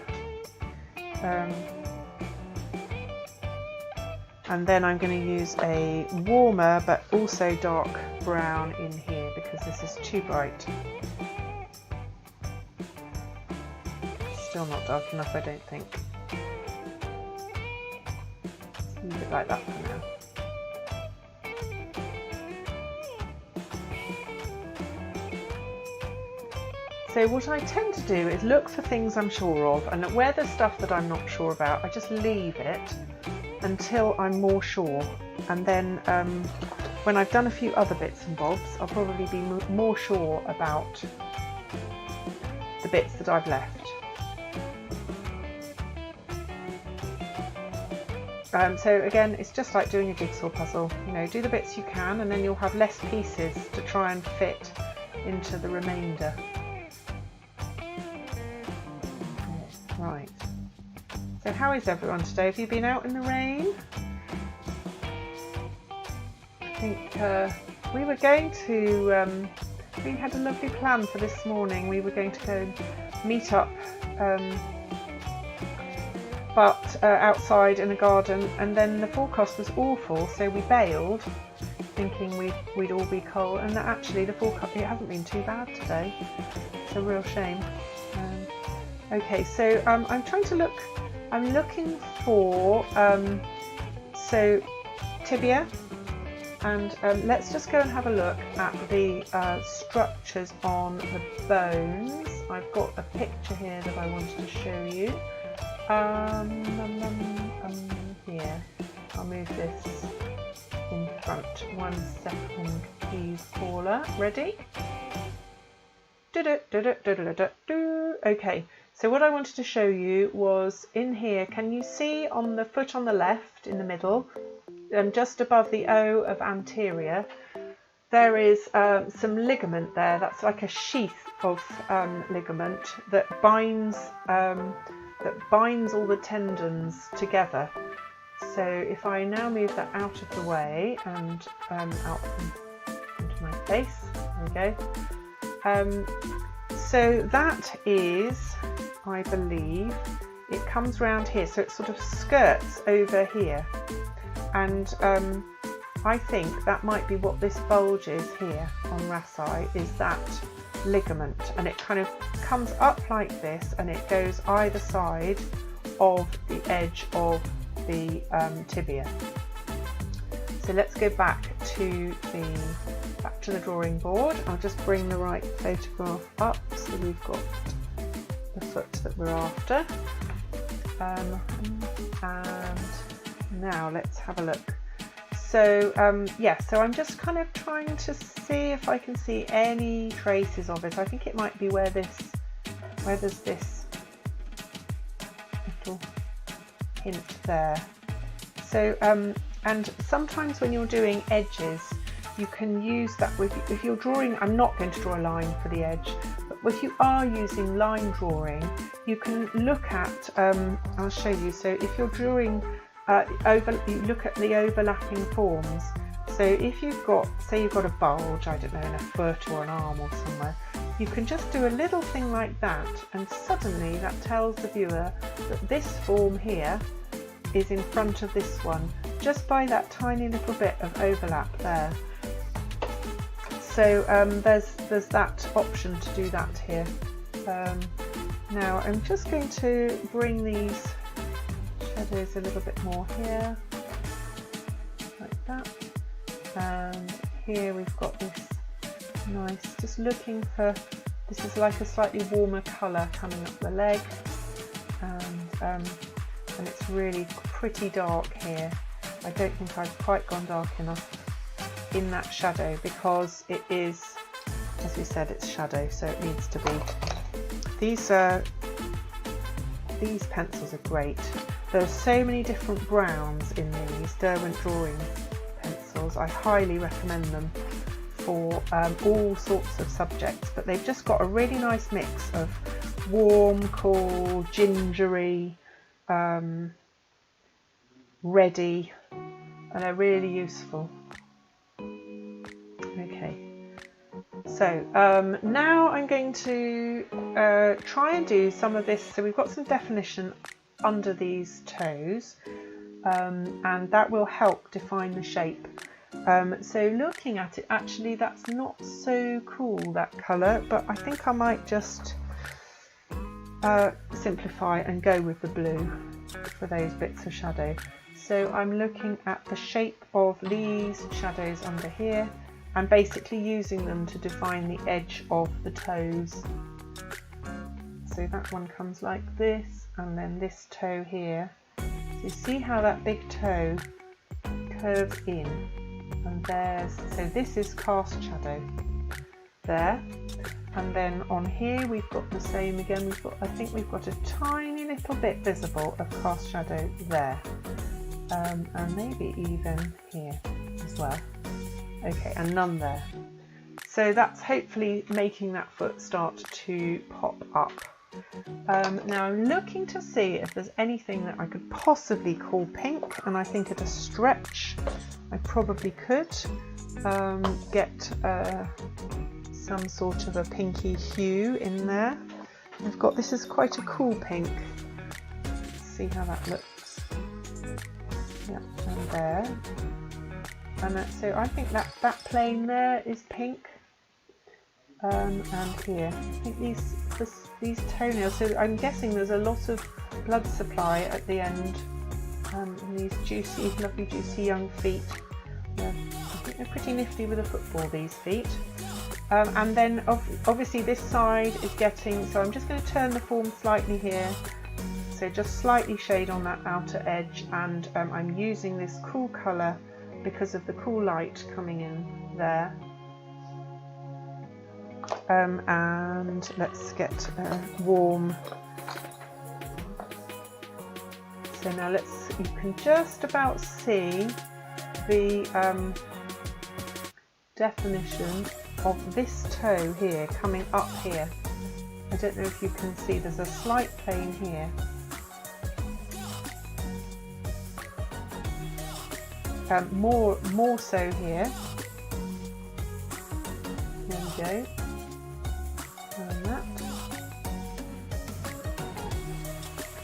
A: And then I'm going to use a warmer but also dark brown in here because this is too bright. Still not dark enough, I don't think. Leave it like that for now. So what I tend to do is look for things I'm sure of, and where there's stuff that I'm not sure about, I just leave it until I'm more sure, and then when I've done a few other bits and bobs, I'll probably be more sure about the bits that I've left. So again, it's just like doing a jigsaw puzzle, you know, do the bits you can and then you'll have less pieces to try and fit into the remainder. Right. So how is everyone today? Have you been out in the rain? I think we were going to, we had a lovely plan for this morning. We were going to go meet up but outside in a garden, and then the forecast was awful, so we bailed thinking we'd all be cold, and actually the forecast, it hasn't been too bad today. It's a real shame. Okay, so I'm trying to look, I'm looking for so tibia, and let's just go and have a look at the structures on the bones. I've got a picture here that I wanted to show you. Here, I'll move this in front. 1 second, please, Paula. Ready? Okay, so what I wanted to show you was in here. Can you see on the foot on the left in the middle, just above the O of anterior, there is some ligament there. That's like a sheath of ligament that binds all the tendons together. So if I now move that out of the way and out into my face, there we go. So that is, I believe, it comes round here, so it sort of skirts over here, and I think that might be what this bulge is here on Rasai, is that ligament, and it kind of comes up like this and it goes either side of the edge of the tibia. So let's go back to the drawing board. I'll just bring the right photograph up so we've got the foot that we're after, and now let's have a look. So yeah, so I'm just kind of trying to see if I can see any traces of it. I think it might be where there's this little hint there. So and sometimes when you're doing edges, you can use that with, if you're drawing, I'm not going to draw a line for the edge, but if you are using line drawing, you can look at, I'll show you. So if you're drawing you look at the overlapping forms. So if you've got, say you've got a bulge, I don't know, in a foot or an arm or somewhere, you can just do a little thing like that, and suddenly that tells the viewer that this form here is in front of this one, just by that tiny little bit of overlap there. So there's that option to do that here. Now I'm just going to bring these shadows a little bit more here, like that, and here we've got this nice, just looking for, this is like a slightly warmer colour coming up the leg, and it's really pretty dark here. I don't think I've quite gone dark enough in that shadow because it is, as we said, it's shadow, so it needs to be. These pencils are great. There are so many different browns in these Derwent drawing pencils. I highly recommend them for all sorts of subjects, but they've just got a really nice mix of warm, cool, gingery, reddy, and they're really useful. Okay, so now I'm going to try and do some of this. So we've got some definition under these toes, and that will help define the shape. So looking at it, actually that's not so cool, that colour, but I think I might just simplify and go with the blue for those bits of shadow. So I'm looking at the shape of these shadows under here and basically using them to define the edge of the toes. So that one comes like this, and then this toe here. So you see how that big toe curves in, and there's, so this is cast shadow there. And then on here we've got the same again. We've got, I think we've got a tiny little bit visible of cast shadow there, and maybe even here as well. Okay, and none there. So that's hopefully making that foot start to pop up. Now I'm looking to see if there's anything that I could possibly call pink, and I think at a stretch I probably could get some sort of a pinky hue in there. I've got, this is quite a cool pink. Let's see how that looks. Yeah, and there. And so I think that plane there is pink. And here, I think these toenails, so I'm guessing there's a lot of blood supply at the end, in these juicy, lovely juicy young feet. Yeah, I think they're pretty nifty with a football, these feet. And then obviously this side is getting, so I'm just going to turn the form slightly here, so just slightly shade on that outer edge, and I'm using this cool colour because of the cool light coming in there. And let's get warm. So now you can just about see the definition of this toe here coming up here. I don't know if you can see, there's a slight plane here. More so here. There we go. And that.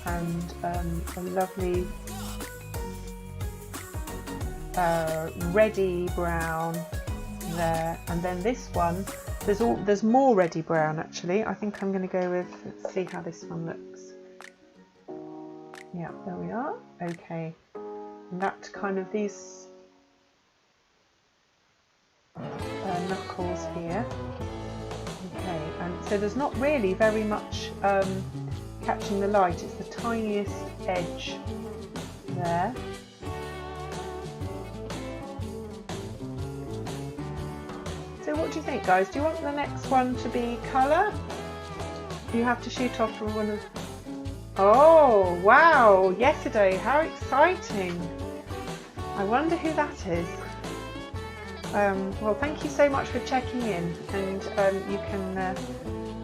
A: And a lovely reddy brown there. And then this one, there's more reddy brown actually. I think I'm going to go with, let's see how this one looks. Yeah, there we are. Okay. And that kind of, these knuckles here. Okay, and so there's not really very much catching the light. It's the tiniest edge there. So what do you think, guys? Do you want the next one to be colour? You have to shoot off from one of... Oh, wow, yesterday, how exciting. I wonder who that is. Well, thank you so much for checking in, and you can,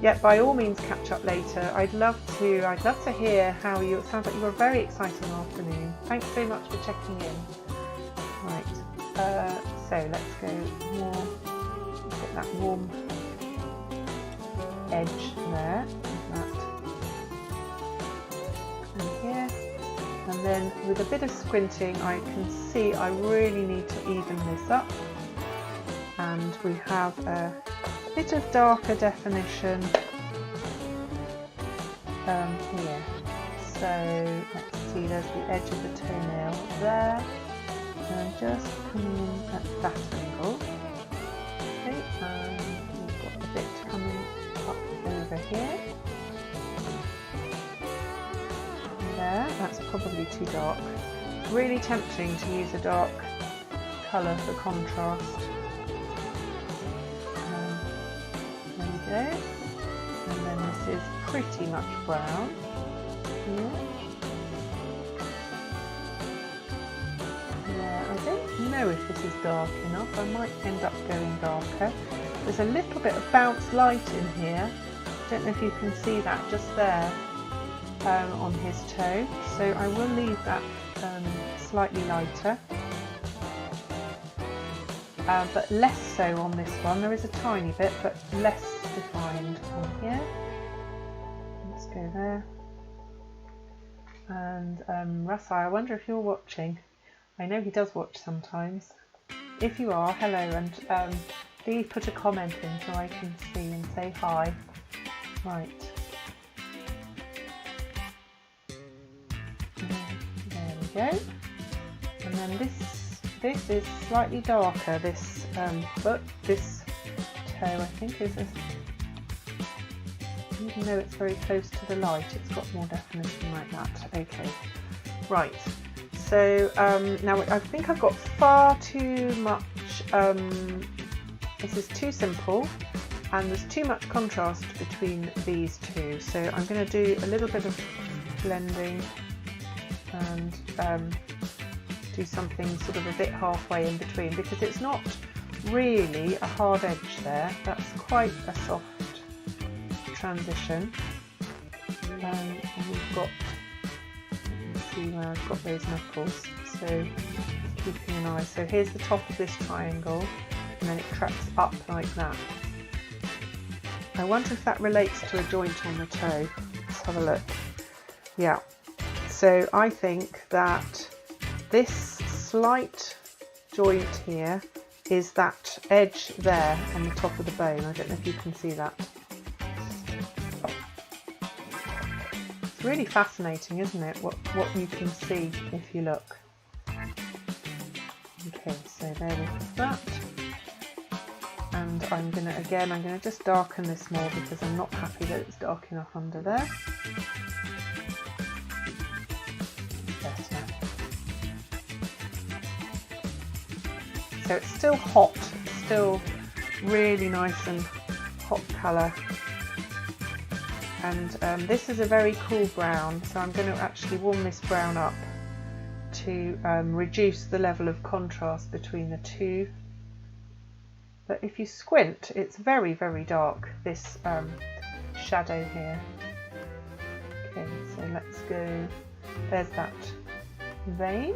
A: yeah, by all means catch up later. I'd love to hear how you, it sounds like you were a very exciting afternoon. Thanks so much for checking in. Right, so let's go more, get that warm edge there, like that. And here, and then with a bit of squinting I can see I really need to even this up, and we have a bit of darker definition here. So let's see, there's the edge of the toenail there, and I'm just coming in at that angle. Okay, and we've got the bit coming up over here. There, that's probably too dark. Really tempting to use a dark colour for contrast. There we go. And then this is pretty much brown here. Yeah, I don't know if this is dark enough. I might end up going darker. There's a little bit of bounce light in here. I don't know if you can see that just there on his toe. So I will leave that slightly lighter. But less so on this one. There is a tiny bit, but less defined on here. Let's go there. And Rasai, I wonder if you're watching. I know he does watch sometimes. If you are, hello, and please put a comment in so I can see and say hi. Right. There we go. And then this is slightly darker, this foot, this toe I think is even though it's very close to the light, it's got more definition like that. Okay, right, so now I think I've got far too much, this is too simple and there's too much contrast between these two, so I'm going to do a little bit of blending and do something sort of a bit halfway in between, because it's not really a hard edge there, that's quite a soft transition. And we've got, let's see where I've got those knuckles, so keeping an eye. So here's the top of this triangle and then it tracks up like that. I wonder if that relates to a joint on the toe. Let's have a look. Yeah, so I think that this slight joint here is that edge there on the top of the bone. I don't know if you can see that. It's really fascinating, isn't it, what you can see if you look. Okay, so there we have that. And I'm gonna just darken this more because I'm not happy that it's dark enough under there. So it's still hot, it's still really nice and hot colour. And this is a very cool brown, so I'm going to actually warm this brown up to reduce the level of contrast between the two. But if you squint, it's very, very dark, this shadow here. Okay, so let's go, there's that vein.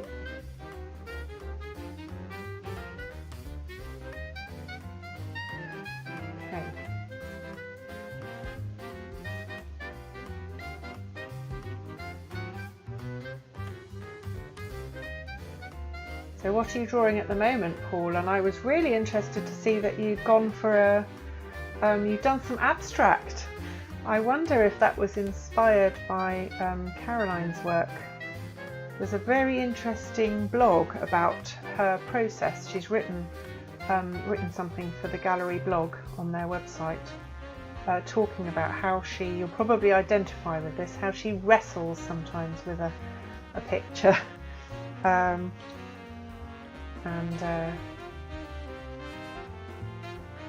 A: So what are you drawing at the moment, Paul? And I was really interested to see that you'd gone for you've done some abstract. I wonder if that was inspired by Caroline's work. There's a very interesting blog about her process. She's written something for the gallery blog on their website, talking about how you'll probably identify with this, how she wrestles sometimes with a picture. And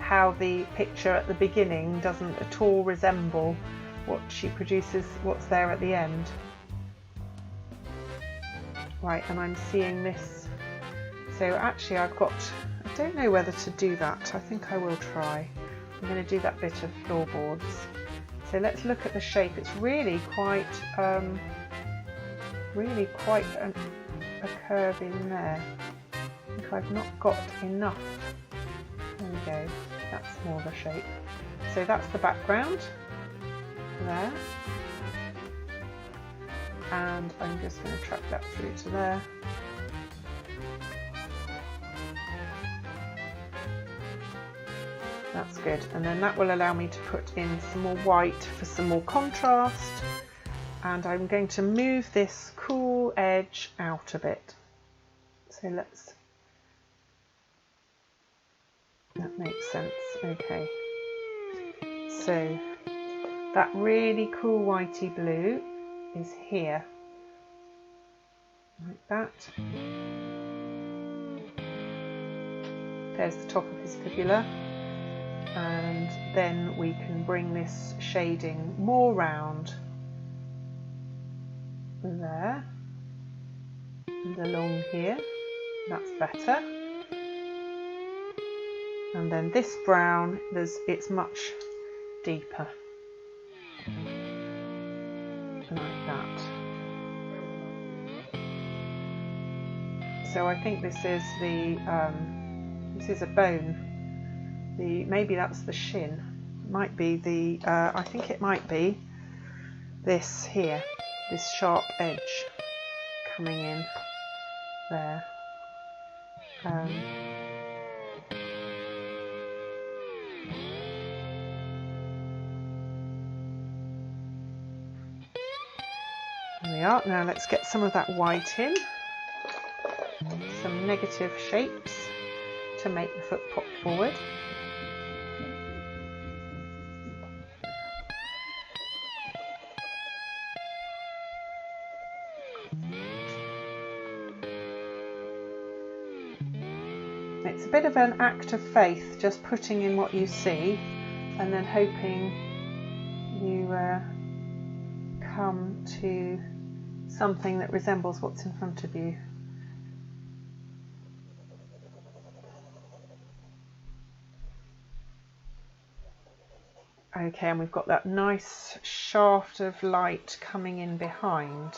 A: how the picture at the beginning doesn't at all resemble what she produces, what's there at the end. Right, and I'm seeing this. So actually I don't know whether to do that. I think I will try. I'm going to do that bit of floorboards. So let's look at the shape. It's really quite a curve in there. I think I've not got enough. There we go, that's more the shape. So that's the background there, and I'm just going to track that through to there. That's good, and then that will allow me to put in some more white for some more contrast. and I'm going to move this cool edge out a bit. So that makes sense. Okay, so that really cool whitey blue is here, like that. There's the top of his fibula, and then we can bring this shading more round there and along here. That's better. And then this brown, it's much deeper, like that. So I think this is this is a bone. Maybe that's the shin. It might be the. I think it might be this here, this sharp edge coming in there. There we are. Now let's get some of that white in. Some negative shapes to make the foot pop forward. It's a bit of an act of faith, just putting in what you see and then hoping you come to something that resembles what's in front of you. Okay, and we've got that nice shaft of light coming in behind,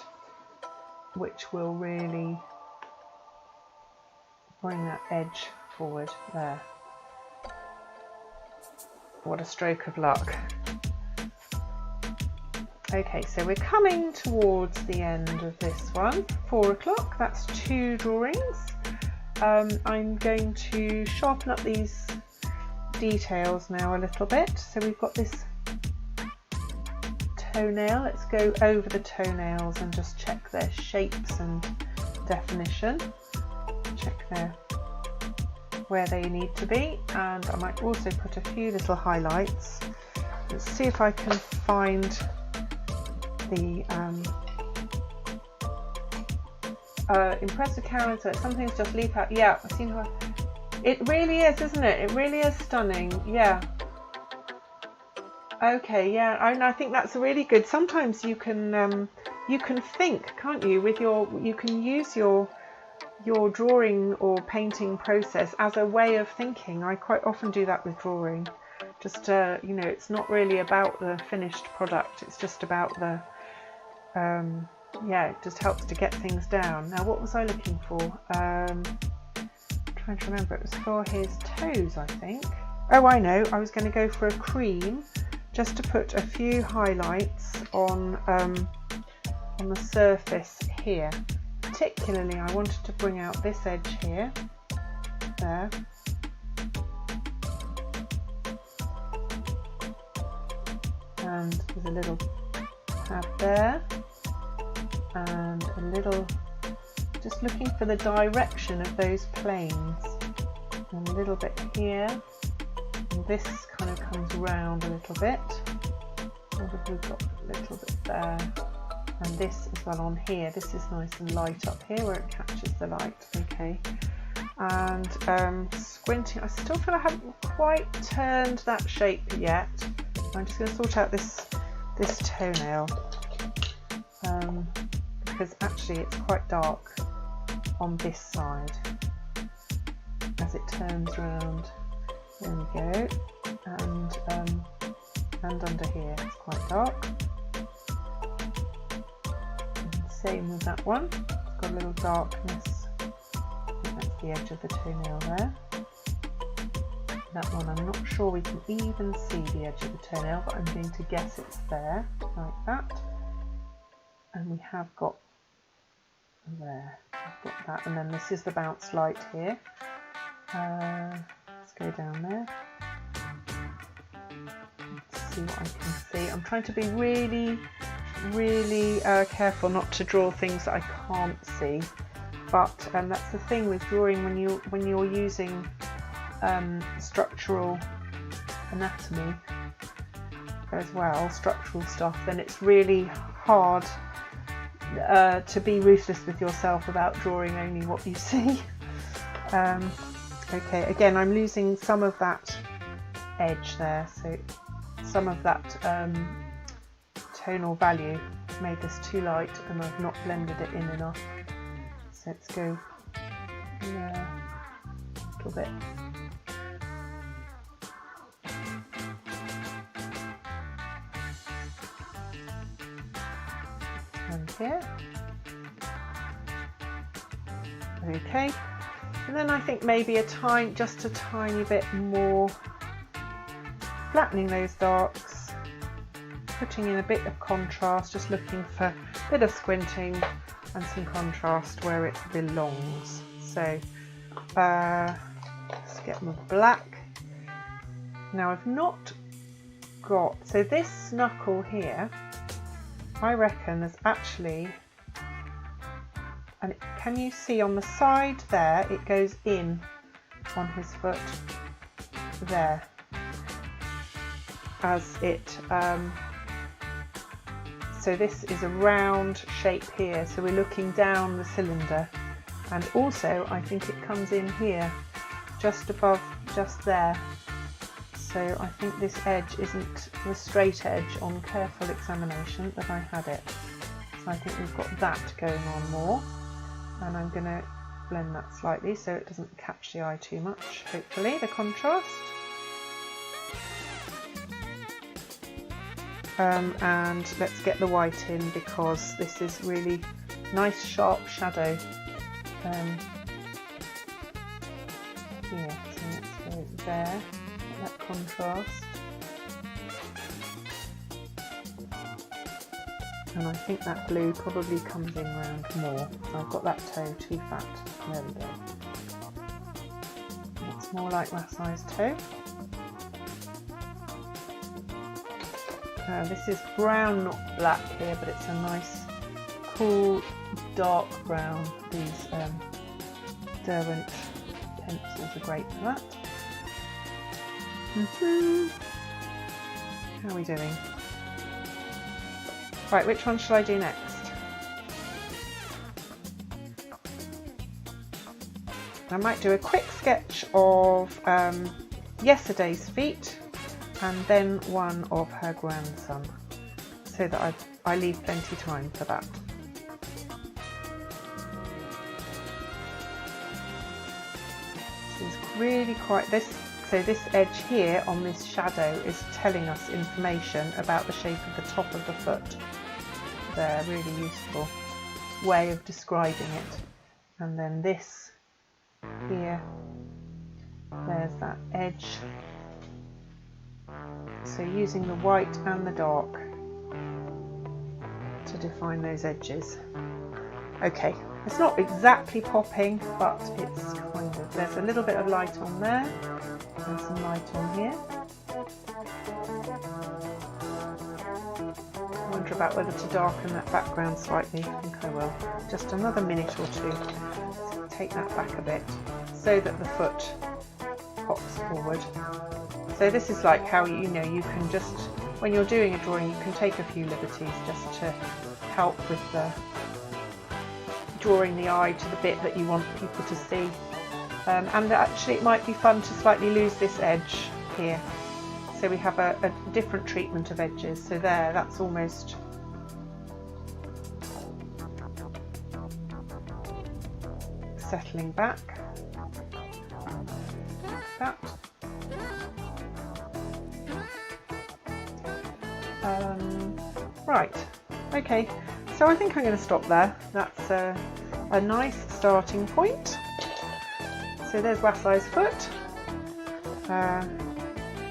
A: which will really bring that edge forward there. What a stroke of luck. Okay, so we're coming towards the end of this one. 4 o'clock, that's 2 drawings. I'm going to sharpen up these details now a little bit. So we've got this toenail. Let's go over the toenails and just check their shapes and definition. Check where they need to be, and I might also put a few little highlights. Let's see if I can find the impressive character. Some things just leap out. Yeah, I seem to. It really is, isn't it? It really is stunning. Yeah. Okay. Yeah. I think that's really good. Sometimes you can think, can't you? With you can use your drawing or painting process as a way of thinking. I quite often do that with drawing. Just you know, it's not really about the finished product. It's just about the yeah, it just helps to get things down. Now, what was I looking for? Trying to remember. It was for his toes, I think. Oh, I know. I was going to go for a cream, just to put a few highlights on the surface here. Particularly, I wanted to bring out this edge here, there. And there's a little pad there, and a little, just looking for the direction of those planes, and a little bit here, and this kind of comes round a little bit. What have we got? A little bit there, and this as well on here. This is nice and light up here where it catches the light. Okay, and squinting, I still feel I haven't quite turned that shape yet. I'm just going to sort out this toenail, because actually it's quite dark on this side as it turns round. There we go, and under here it's quite dark. And same with that one, it's got a little darkness. That's the edge of the toenail there. That one, I'm not sure we can even see the edge of the toenail, but I'm going to guess it's there, like that. And we have got there, we've got that, and then this is the bounce light here. Let's go down there. Let's see what I can see. I'm trying to be really really careful not to draw things that I can't see, but that's the thing with drawing when you're using structural anatomy as well, structural stuff, then it's really hard to be ruthless with yourself about drawing only what you see. Okay, again, I'm losing some of that edge there, so some of that tonal value made this too light and I've not blended it in enough. So let's go a little bit. And here. Okay, and then I think maybe just a tiny bit more, flattening those darks, putting in a bit of contrast, just looking for a bit of squinting and some contrast where it belongs. So let's get my black. Now I've not got, so this knuckle here, I reckon there's actually, and can you see on the side there, it goes in on his foot there, as it, so this is a round shape here, so we're looking down the cylinder, and also I think it comes in here, just above, just there. So I think this edge isn't the straight edge on careful examination that I had it. So I think we've got that going on more. And I'm going to blend that slightly so it doesn't catch the eye too much, hopefully, the contrast. And let's get the white in because this is really nice sharp shadow. Here, so let's go there, get that contrast. And I think that blue probably comes in round more. So I've got that toe too fat. There we go. It's more like that size toe. This is brown, not black here, but it's a nice, cool, dark brown. These Derwent pencils are great for that. How are we doing? Right, which one shall I do next? I might do a quick sketch of yesterday's feet and then one of her grandson, so that I leave plenty time for that. This is really quite this. So this edge here on this shadow is telling us information about the shape of the top of the foot. There, really useful way of describing it. And then this here, there's that edge. So using the white and the dark to define those edges. Okay, it's not exactly popping, but it's kind of, there's a little bit of light on there and some light on here. I wonder about whether to darken that background slightly. I think I will. Just another minute or two. So take that back a bit so that the foot pops forward. So this is like how you can just, when you're doing a drawing, you can take a few liberties just to help with the drawing the eye to the bit that you want people to see. And actually it might be fun to slightly lose this edge here. So we have a different treatment of edges. So there, that's almost settling back. Like that. Right, okay, so I think I'm going to stop there. That's a nice starting point. So there's Wassai's foot.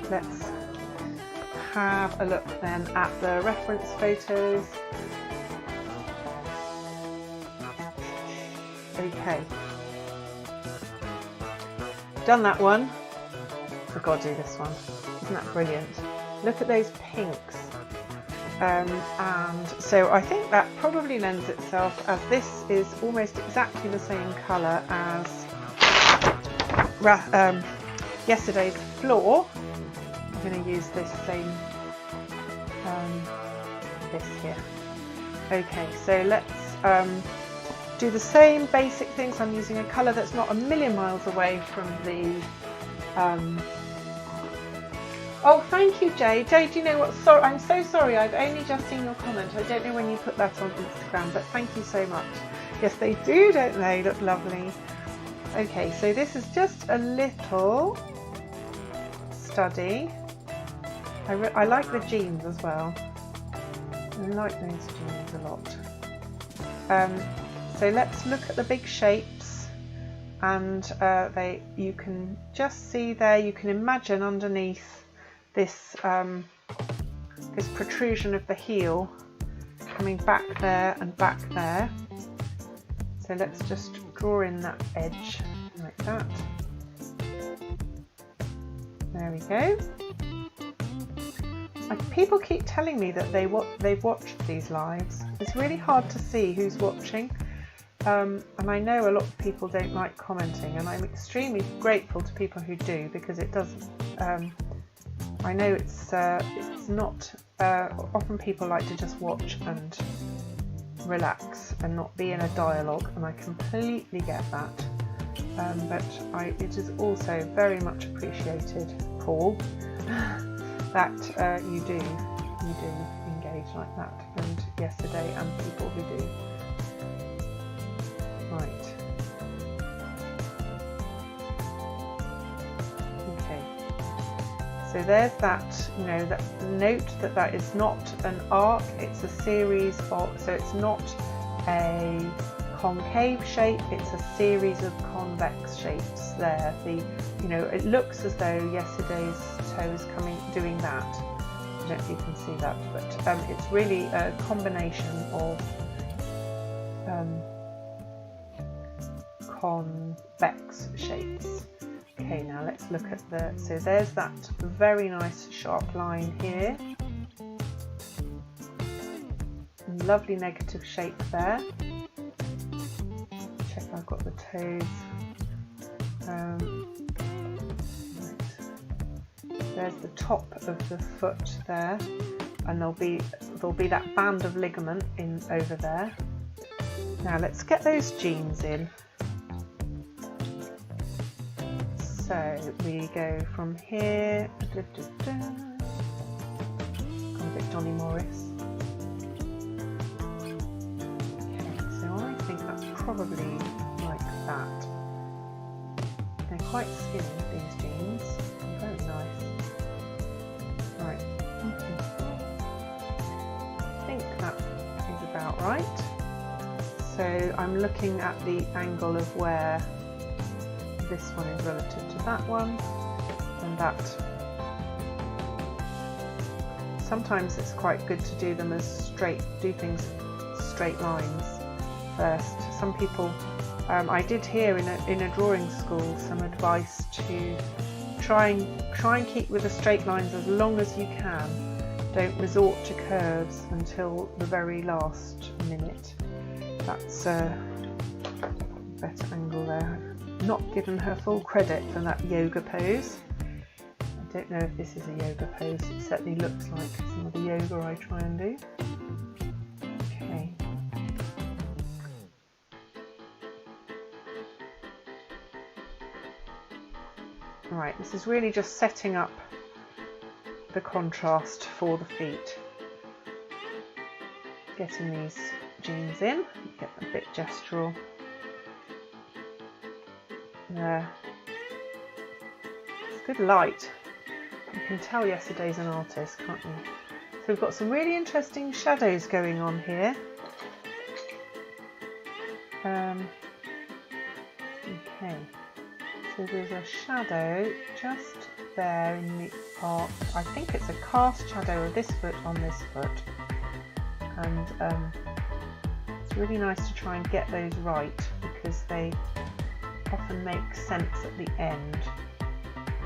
A: Let's have a look then at the reference photos. Okay, done that one. I've got to do this one. Isn't that brilliant? Look at those pinks. and so I think that probably lends itself, as this is almost exactly the same colour as yesterday's floor. I'm going to use this same this here. Okay, so let's do the same basic things. I'm using a colour that's not a million miles away from the oh, thank you, Jay. Jay, do you know what? Sorry, I'm so sorry. I've only just seen your comment. I don't know when you put that on Instagram, but thank you so much. Yes, they do, don't they? Look lovely. Okay, so this is just a little study. I like the jeans as well. I like those jeans a lot. So let's look at the big shapes, and you can just see there. You can imagine underneath this this protrusion of the heel coming back there and back there. So let's just draw in that edge like that. There we go. People keep telling me that they've watched these lives. It's really hard to see who's watching, and I know a lot of people don't like commenting, and I'm extremely grateful to people who do, because it does. I know it's not. Often people like to just watch and relax and not be in a dialogue, and I completely get that. But it is also very much appreciated, Paul, that you do engage like that, and yesterday, and people who do. Right. Okay. So there's that. You know, that note that is not an arc. It's a series of. So it's not a concave shape. It's a series of convex shapes. There. It looks as though yesterday's toe is doing that. I don't know if you can see that, but it's really a combination of convex shapes. Okay, now let's look at so there's that very nice sharp line here. Lovely negative shape there. Check I've got the toes. There's the top of the foot there, and there'll be that band of ligament over there. Now let's get those jeans in. So we go from here. Gone a bit Johnny Morris. Okay, so I think that's probably like that. They're quite skinny, these jeans. Very nice. Right. I think that is about right. So I'm looking at the angle of where this one is relative to that one, and that. Sometimes it's quite good to do them as do things straight lines first. Some people, I did hear in a drawing school some advice to try and keep with the straight lines as long as you can. Don't resort to curves until the very last minute. That's a better angle there. I've not given her full credit for that yoga pose. I don't know if this is a yoga pose. It certainly looks like some of the yoga I try and do. Okay. Right, this is really just setting up the contrast for the feet. Getting these jeans in, get a bit gestural. There. It's good light. You can tell yesterday's an artist, can't you? So we've got some really interesting shadows going on here. Okay. So there's a shadow just there in the arc. I think it's a cast shadow of this foot on this foot. And it's really nice to try and get those right, because they often make sense at the end,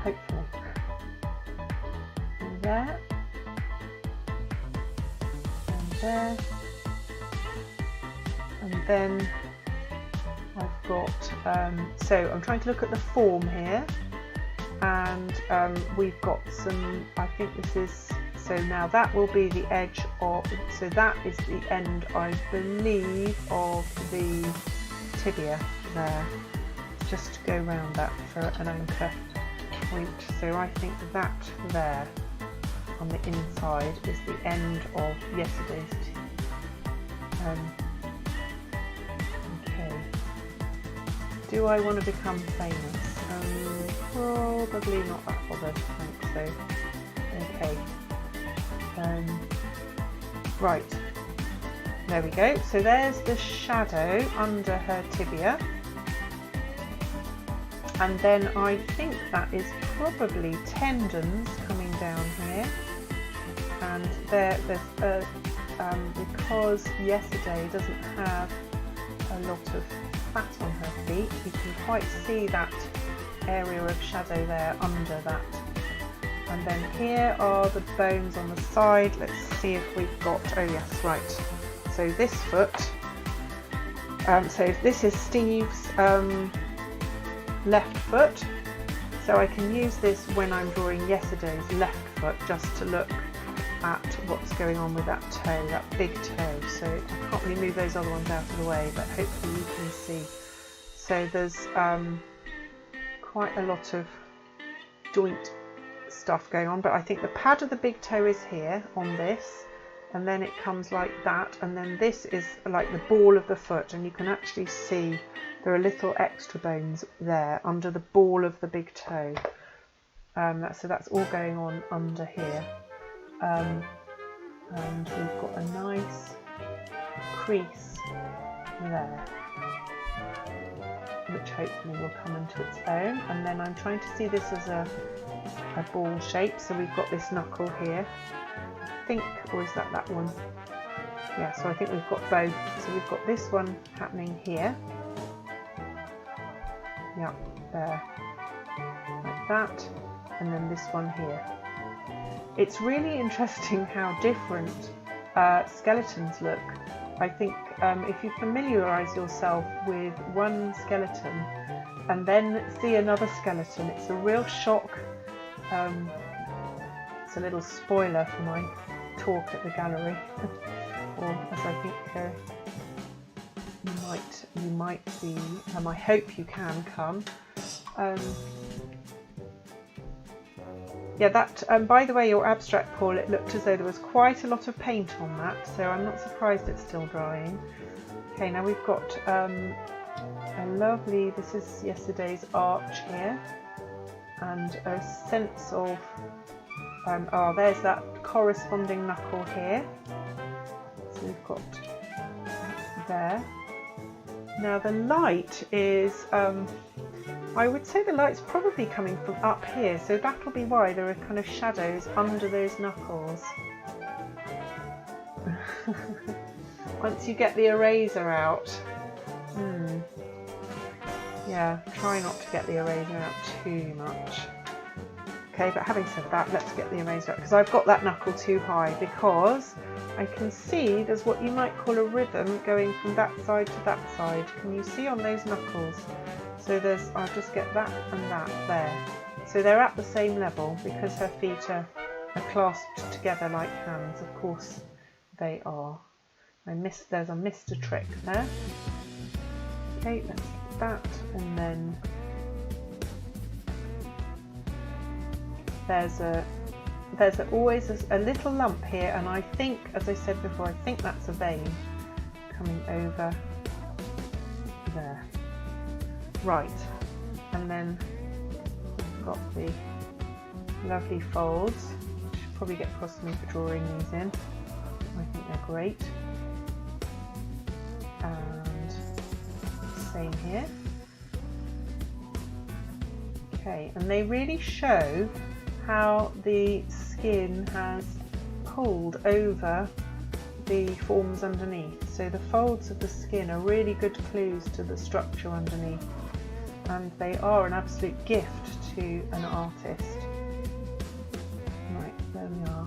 A: hopefully. And there. there. And then I've got, so I'm trying to look at the form here, and we've got some, I think this is, so now that will be the edge of, so that is the end, I believe, of the tibia there, just to go round that for an anchor point. So I think that there on the inside is the end of yesterday's okay. Do I want to become famous? Probably not that bothered, thanks though. Okay. Right, there we go. So there's the shadow under her tibia, and then I think that is probably tendons coming down here, and there's because yesterday doesn't have a lot of fat on her feet, you can quite see that area of shadow there under that. And then here are the bones on the side. Let's see if we've got, oh yes, right. So this foot, so this is Steve's left foot. So I can use this when I'm drawing yesterday's left foot, just to look at what's going on with that toe, that big toe. So I can't really move those other ones out of the way, but hopefully you can see. So there's quite a lot of joint stuff going on, but I think the pad of the big toe is here on this, and then it comes like that, and then this is like the ball of the foot, and you can actually see there are little extra bones there under the ball of the big toe. So that's all going on under here, and we've got a nice crease there, which hopefully will come into its own. And then I'm trying to see this as a ball shape, so we've got this knuckle here, I think, or is that one? Yeah, so I think we've got both. So we've got this one happening here, yeah, there, like that, and then this one here. It's really interesting how different skeletons look. I think if you familiarise yourself with one skeleton and then see another skeleton, it's a real shock. It's a little spoiler for my talk at the gallery, or as I think you might be. I hope you can come. Yeah, that. By the way, your abstract, Paul, it looked as though there was quite a lot of paint on that, so I'm not surprised it's still drying. Okay, now we've got a lovely. This is yesterday's arch here, and a sense of. Oh, there's that corresponding knuckle here. So we've got that there. Now the light is. I would say the light's probably coming from up here, so that'll be why there are kind of shadows under those knuckles. Once you get the eraser out. Yeah, try not to get the eraser out too much. Okay, but having said that, let's get the eraser out, because I've got that knuckle too high, because I can see there's what you might call a rhythm going from that side to that side. Can you see on those knuckles? So there's, I'll just get that and that there. So they're at the same level because her feet are clasped together like hands. Of course they are. There's a missed trick there. Okay, let's get that, and then there's always a little lump here, and I think, as I said before, I think that's a vein coming over there. Right, and then we've got the lovely folds, which should probably get across to me for drawing these in. I think they're great. And same here. Okay, and they really show how the skin has pulled over the forms underneath. So the folds of the skin are really good clues to the structure underneath, and they are an absolute gift to an artist. Right, there we are.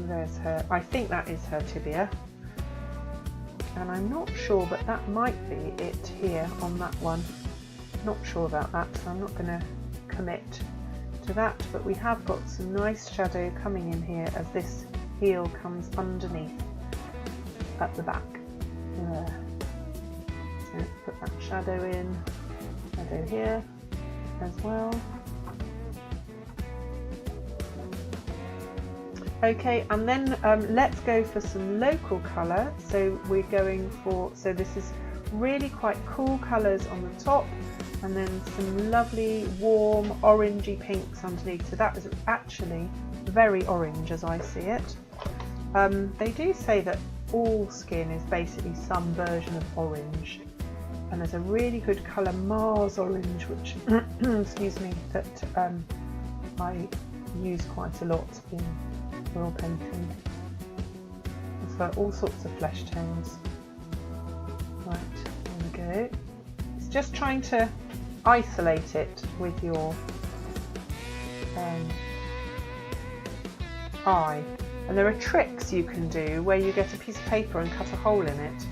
A: there's her, I think that is her tibia, and I'm not sure, but that might be it here on that one. Not sure about that, so I'm not going to commit to that, but we have got some nice shadow coming in here as this heel comes underneath at the back there. So let's put that shadow in, shadow here as well. Okay, and then let's go for some local colour. So we're going for, so this is really quite cool colours on the top, and then some lovely warm orangey pinks underneath. So that is actually very orange as I see it. They do say that all skin is basically some version of orange, and there's a really good colour, Mars orange, which excuse me, that I use quite a lot in oil painting for all sorts of flesh tones. Right, there we go. It's just trying to isolate it with your eye, and there are tricks you can do where you get a piece of paper and cut a hole in it,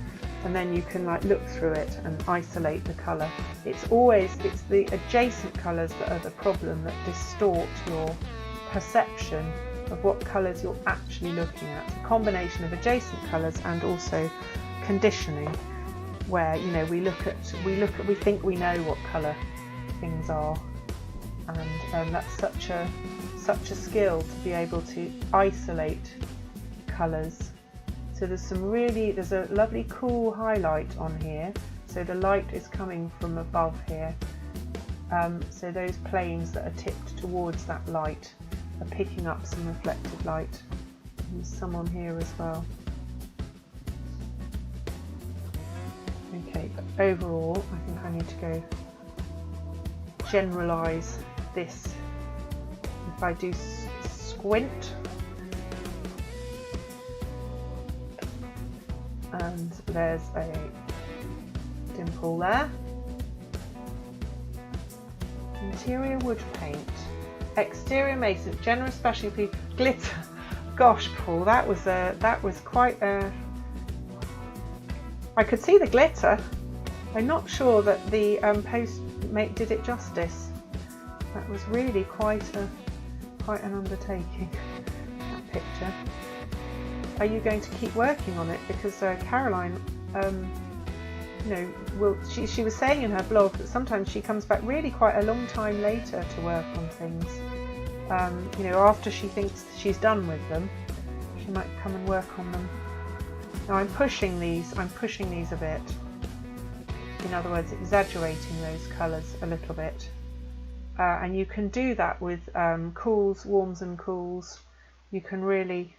A: and then you can like look through it and isolate the colour. It's the adjacent colours that are the problem, that distort your perception of what colours you're actually looking at. A combination of adjacent colours and also conditioning, where we think we know what colour things are, and that's such a skill to be able to isolate colours. So there's a lovely cool highlight on here, so the light is coming from above here, so those planes that are tipped towards that light are picking up some reflected light. There's some on here as well. Okay, but overall I think I need to go generalise this. If I do squint, and there's a dimple there. Interior wood paint, exterior mason, generous specialty glitter. Gosh, Paul, that was quite a. I could see the glitter. I'm not sure that the post did it justice. That was really quite an undertaking, that picture. Are you going to keep working on it? Because Caroline, she was saying in her blog that sometimes she comes back really quite a long time later to work on things. After she thinks she's done with them, she might come and work on them. Now I'm pushing these a bit. In other words, exaggerating those colours a little bit. And you can do that with cools, warms and cools. You can really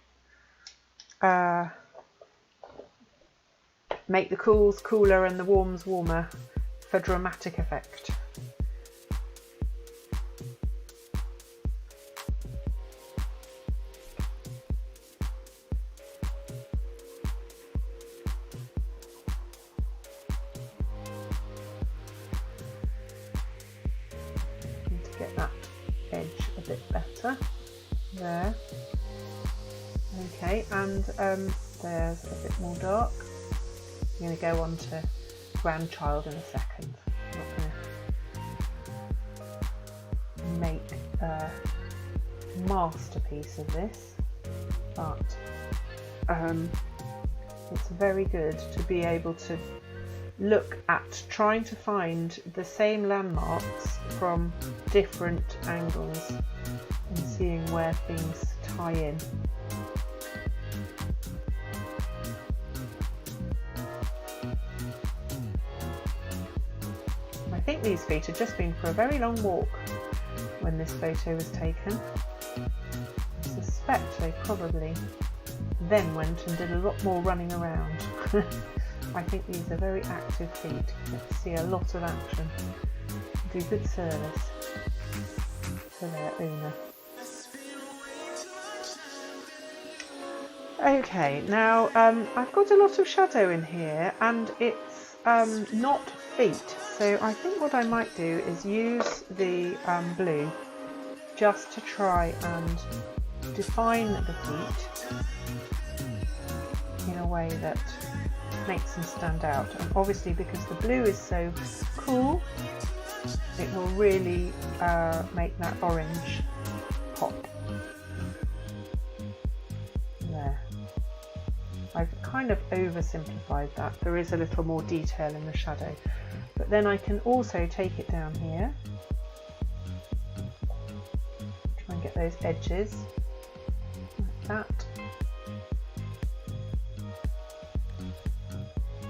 A: make the cools cooler and the warms warmer for dramatic effect. Get that edge a bit better there. Okay, and there's a bit more dark. I'm going to go on to grandchild in a second. I'm not going to make a masterpiece of this, but it's very good to be able to look at trying to find the same landmarks from different angles and seeing where things tie in. I think these feet had just been for a very long walk when this photo was taken. I suspect they probably then went and did a lot more running around. I think these are very active feet. Let's see a lot of action. Do good service for their owner. Okay, now I've got a lot of shadow in here, and it's not feet. So I think what I might do is use the blue just to try and define the feet in a way that makes them stand out. And obviously, because the blue is so cool, it will really make that orange pop. There. I've kind of oversimplified that. There is a little more detail in the shadow. But then I can also take it down here. Try and get those edges like that.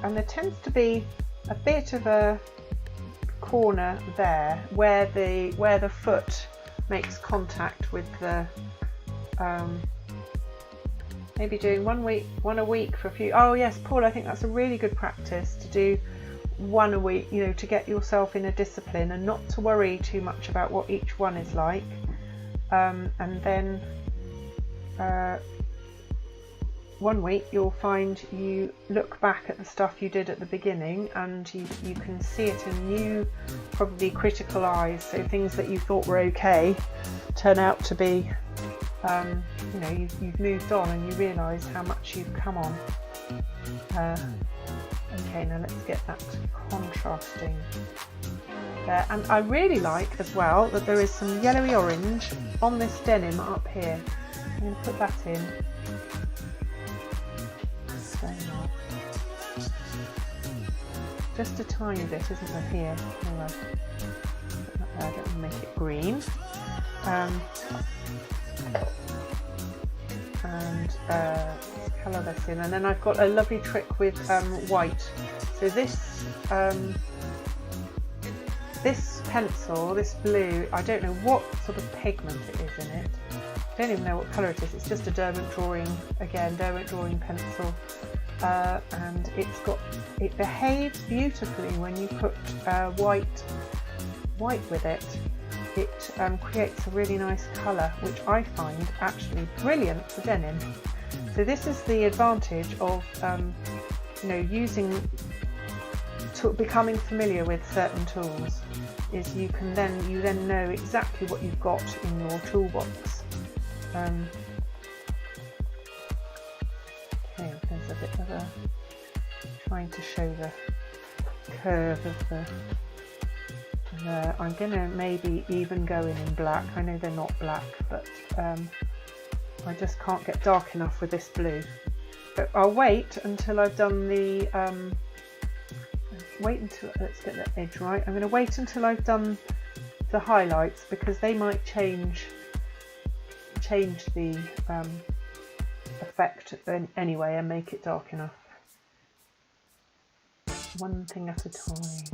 A: And there tends to be a bit of a corner there where the foot makes contact with the maybe doing one a week for a few. Oh yes, Paul, I think that's a really good practice to do one a week, you know, to get yourself in a discipline and not to worry too much about what each one is like, and then 1 week you'll find you look back at the stuff you did at the beginning and you can see it in new, probably critical eyes. So things that you thought were okay turn out to be, you know, you've moved on and you realise how much you've come on. Okay, now let's get that contrasting there. And I really like as well that there is some yellowy orange on this denim up here. I'm going to put that in. Just a tiny bit, isn't there, here? I don't want to make it green. Colour this in, and then I've got a lovely trick with white. So this this pencil, this blue, I don't know what sort of pigment it is in it. I don't even know what colour it is. It's just a Derwent drawing, again, Derwent drawing pencil, and it behaves beautifully when you put white with it. It creates a really nice colour, which I find actually brilliant for denim. So this is the advantage of you know, becoming familiar with certain tools, is you then know exactly what you've got in your toolbox. Okay, there's a bit of a trying to show the curve of the. I'm going to maybe even go in black. I know they're not black, but I just can't get dark enough with this blue. But I'll wait until I've done the, let's get the edge right. I'm going to wait until I've done the highlights, because they might change the effect anyway and make it dark enough. One thing at a time.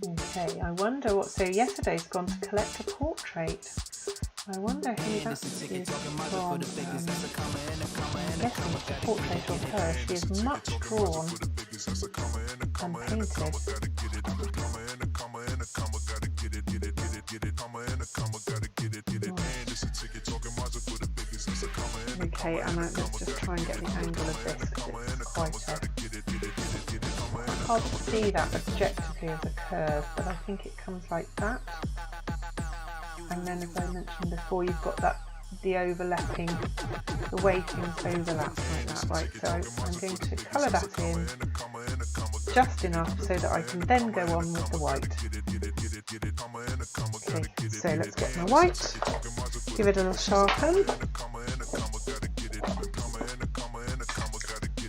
A: Okay, I wonder what. So yesterday's gone to collect a portrait. I wonder who that is from. I'm guessing it's a portrait of her. She is much drawn and painted. Okay, and let's just try and get the angle of this, because it's quite hard to see that objectively as a curve, but I think it comes like that. And then, as I mentioned before, you've got the overlapping, the way things overlap like that, right? So I'm going to colour that in just enough so that I can then go on with the white. Okay, so let's get my white, give it a little sharpen.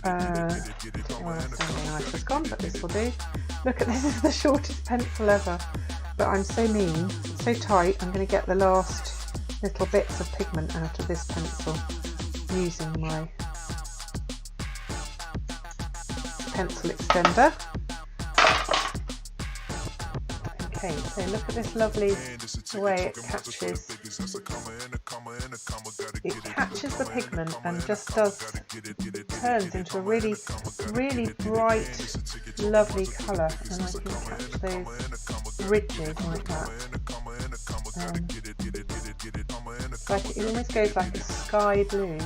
A: Well, something nice has gone, but this will do. Look at this, is the shortest pencil ever. But I'm so mean, so tight, I'm going to get the last little bits of pigment out of this pencil using my pencil extender. Okay, so look at this lovely, the way it catches the pigment and just turns into a really, really bright, lovely colour, and I can catch those ridges like that. Like, it almost goes like a sky blue.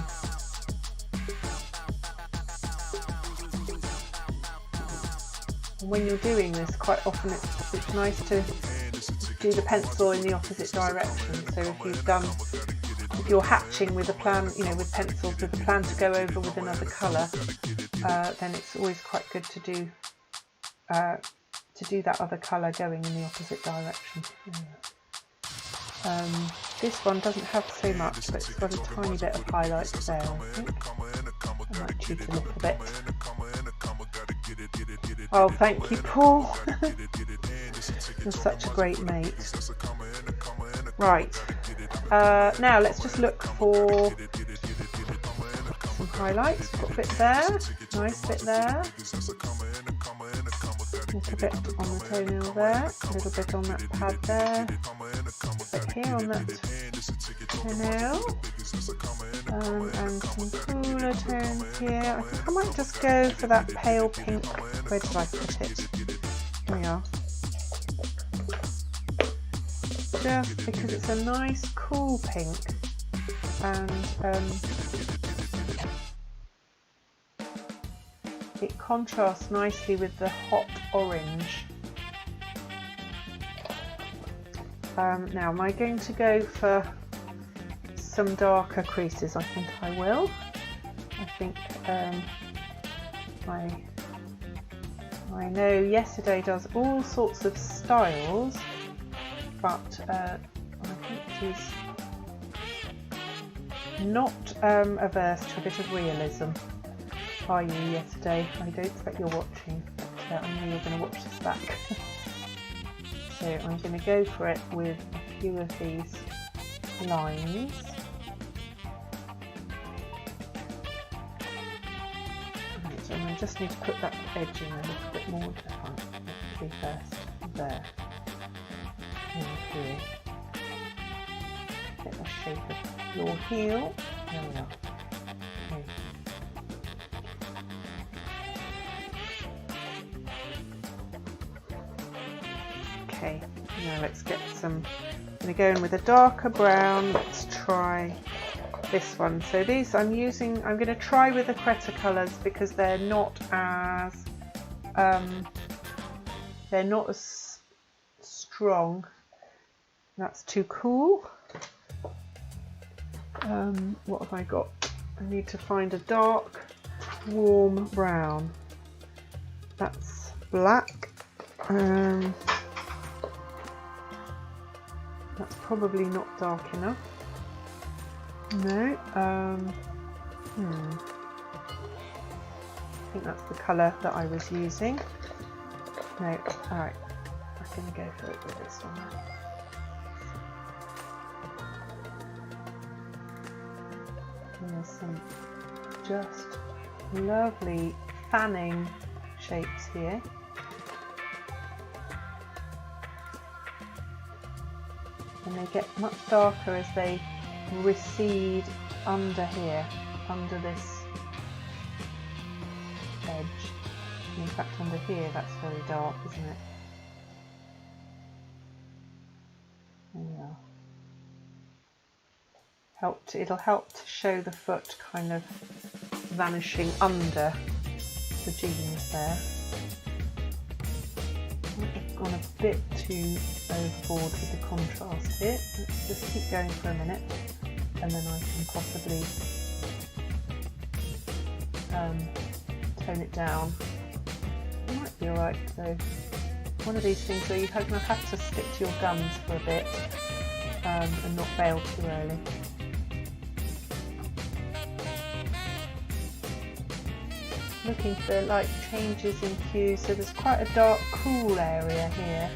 A: And when you're doing this, quite often it's nice to do the pencil in the opposite direction. So if you're hatching with a plan, you know, with pencils with a plan to go over with another colour, then it's always quite good to do that other colour going in the opposite direction. This one doesn't have so much, but it's got a tiny bit of highlight there, I think. I might cheat a little bit. Oh, thank you, Paul. You're such a great mate. Right, now let's just look for some highlights. Got a bit there, nice bit there. A little bit on the toenail there, a little bit on that pad there, a bit here on that toenail, and some cooler tones here. I think I might just go for that pale pink. Where did I put it? Here we are. Just because it's a nice cool pink, and it contrasts nicely with the hot orange. Now, am I going to go for some darker creases? I think I will. I think I know Yesterday does all sorts of styles, but I think she's not averse to a bit of realism. Are you, Yesterday? I don't expect you're watching, but I know you're going to watch this back. So I'm going to go for it with a few of these lines. Right, so I just need to put that edge in a little bit more. Let's see first. There. And here. Get the shape of your heel. There we are. Okay. Okay, now let's get some, I'm going to go in with a darker brown. Let's try this one. So these I'm going to try with the Creta colours because they're not as strong. That's too cool. What have I got? I need to find a dark, warm brown. That's black. That's probably not dark enough. No. I think that's the colour that I was using. No. Alright. I'm going to go for it with this one. And there's some just lovely fanning shapes here. And they get much darker as they recede under here, under this edge. In fact, under here, that's very dark, isn't it? There we are. It'll help to show the foot kind of vanishing under the jeans there. I've gone a bit too overboard with the contrast here. Let's just keep going for a minute and then I can possibly tone it down. It might be alright though. One of these things where you're going to have to stick to your guns for a bit and not bail too early. Looking for like changes in hue, so there's quite a dark cool area here,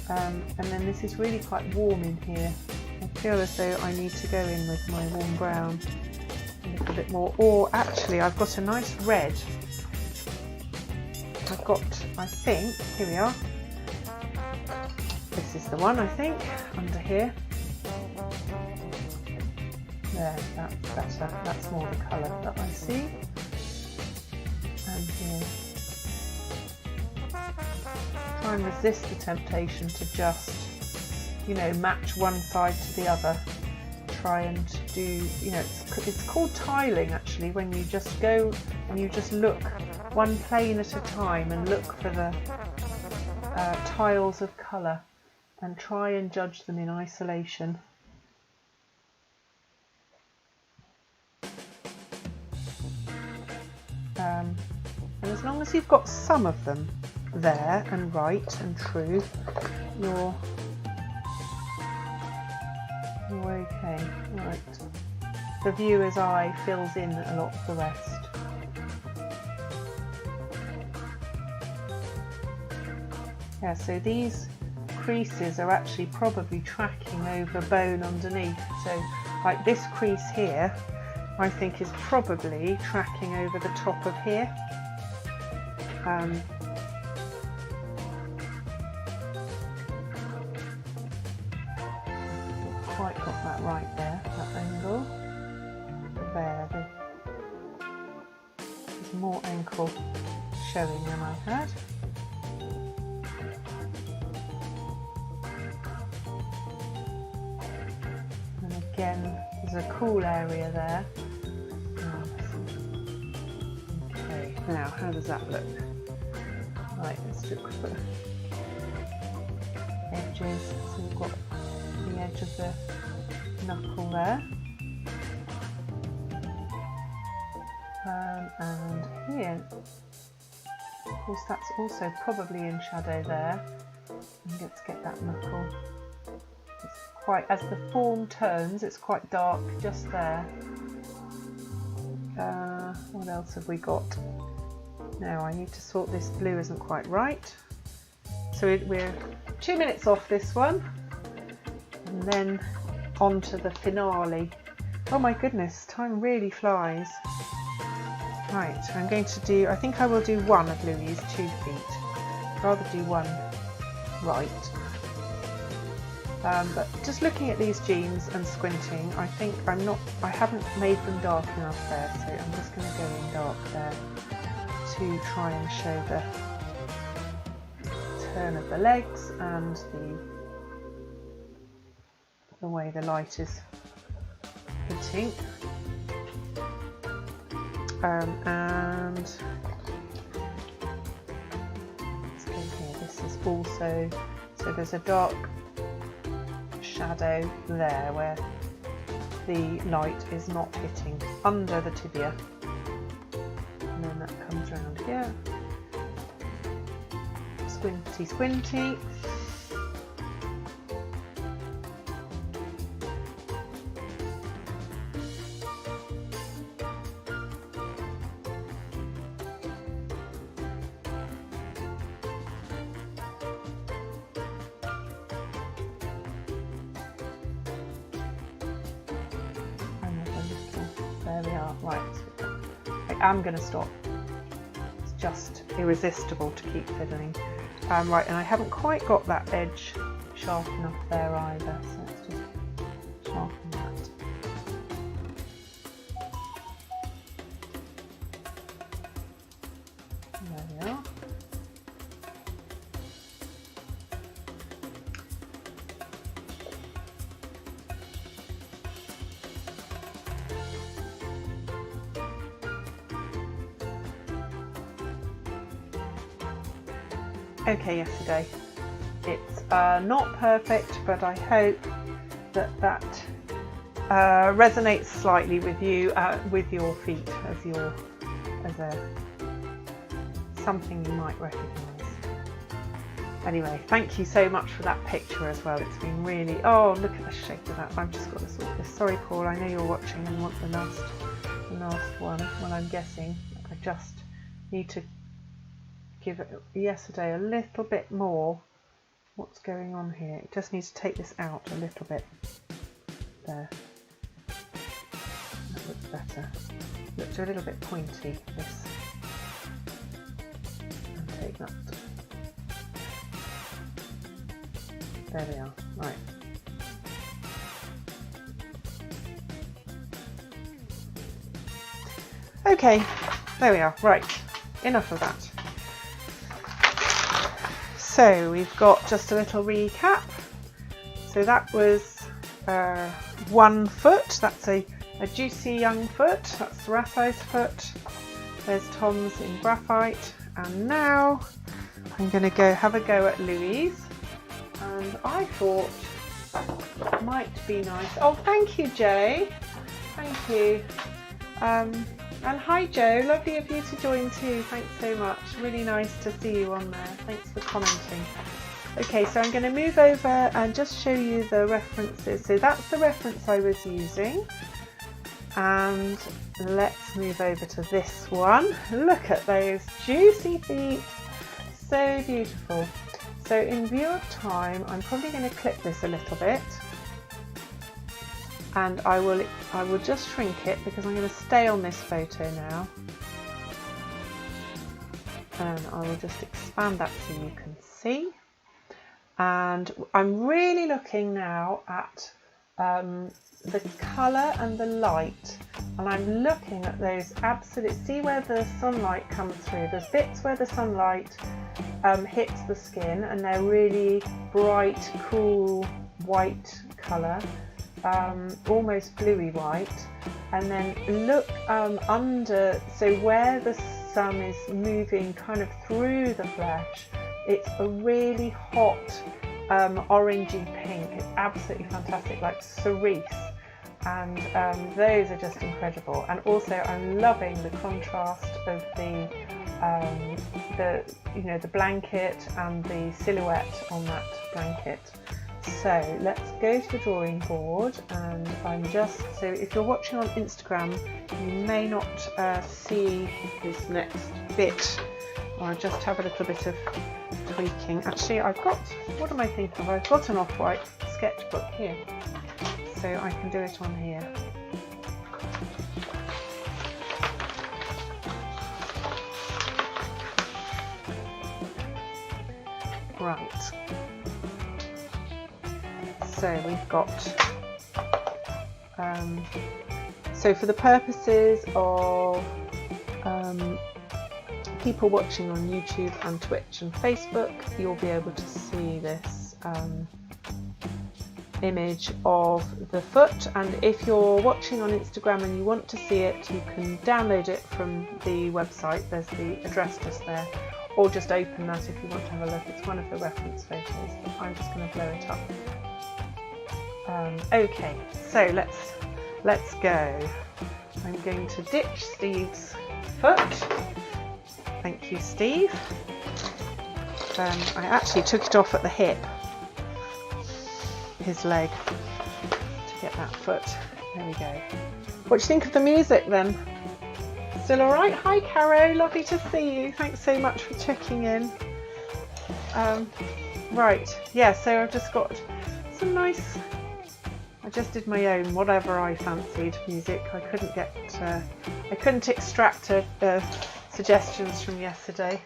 A: and then this is really quite warm in here. I feel as though I need to go in with my warm brown a little bit more, or actually I've got a nice red. I think, here we are, this is the one I think, under here. There, that's better, that's more the colour that I see. And here. Try and resist the temptation to just, match one side to the other. Try and do, it's called tiling actually, when you just go and you just look one plane at a time and look for the tiles of colour and try and judge them in isolation. And as long as you've got some of them there and right and true, you're okay. Right. The viewer's eye fills in a lot of the rest. Yeah, so these creases are actually probably tracking over bone underneath. So like this crease here, I think is probably tracking over the top of here. Quite got that right there, that angle. There, there's more ankle showing than I had. And again, there's a cool area there. Okay, now how does that look? Right, let's look for edges. So we've got the edge of the knuckle there. And here, of course, that's also probably in shadow there. And let's get that knuckle. It's quite, as the form turns, it's quite dark just there. What else have we got? Now I need to sort this blue, isn't quite right. So we're 2 minutes off this one, and then on to the finale. Oh my goodness, time really flies. Right, I'm going to do, I think I will do one of Louie's 2 feet. I'd rather do one right. But just looking at these jeans and squinting, I think I haven't made them dark enough there, so I'm just going to go in dark there to try and show the turn of the legs and the way the light is hitting. And let's go here. This is also, so there's a dark shadow there where the light is not hitting under the tibia, and then that comes around here. Squinty squinty. There we are. Right, I am going to stop. It's just irresistible to keep fiddling. Right, and I haven't quite got that edge sharp enough there either, so let's just sharpen that. There we are. Okay, yesterday. It's not perfect, but I hope that resonates slightly with you, with your feet as something you might recognise. Anyway, thank you so much for that picture as well. It's been really, oh, look at the shape of that. I've just got to sort this. Sorry, Paul, I know you're watching and want the last one. Well, I'm guessing I just need to give it yesterday a little bit more. What's going on here? It just needs to take this out a little bit. There. That looks better. Looks a little bit pointy, this. And take that. There we are. Right. Okay, there we are. Right. Enough of that. So we've got just a little recap. So that was 1 foot. That's a juicy young foot. That's Rapha's foot. There's Tom's in graphite, and now I'm going to go have a go at Louise. And I thought it might be nice. Oh, thank you, Jay. Thank you. And hi, Joe. Lovely of you to join too. Thanks so much. Really nice to see you on there. Thanks for commenting. Okay, so I'm going to move over and just show you the references. So that's the reference I was using. And let's move over to this one. Look at those juicy feet. So beautiful. So in view of time, I'm probably going to clip this a little bit. And I will just shrink it because I'm going to stay on this photo now. And I will just expand that so you can see. And I'm really looking now at the colour and the light, and I'm looking at those see where the sunlight comes through. There's bits where the sunlight hits the skin and they're really bright, cool white colour, almost bluey white, and then look under, so where the sun is moving kind of through the flesh, it's a really hot orangey pink. It's absolutely fantastic, like cerise. And those are just incredible. And also I'm loving the contrast of the blanket and the silhouette on that blanket. So let's go to the drawing board, and so if you're watching on Instagram, you may not see this next bit. I'll just have a little bit of tweaking. Actually, what am I thinking of? I've got an off-white sketchbook here, so I can do it on here. Right. So we've got, so for the purposes of people watching on YouTube and Twitch and Facebook, you'll be able to see this image of the foot, and if you're watching on Instagram and you want to see it, you can download it from the website. There's the address just there, or just open that if you want to have a look. It's one of the reference photos. I'm just going to blow it up. Okay, so let's go. I'm going to ditch Steve's foot. Thank you, Steve. I actually took it off at the hip, his leg, to get that foot. There we go. What do you think of the music then? Still all right? Hi, Caro. Lovely to see you. Thanks so much for checking in. Right. Yeah. So I've just got some nice. I just did my own, whatever I fancied music. I couldn't extract suggestions from yesterday.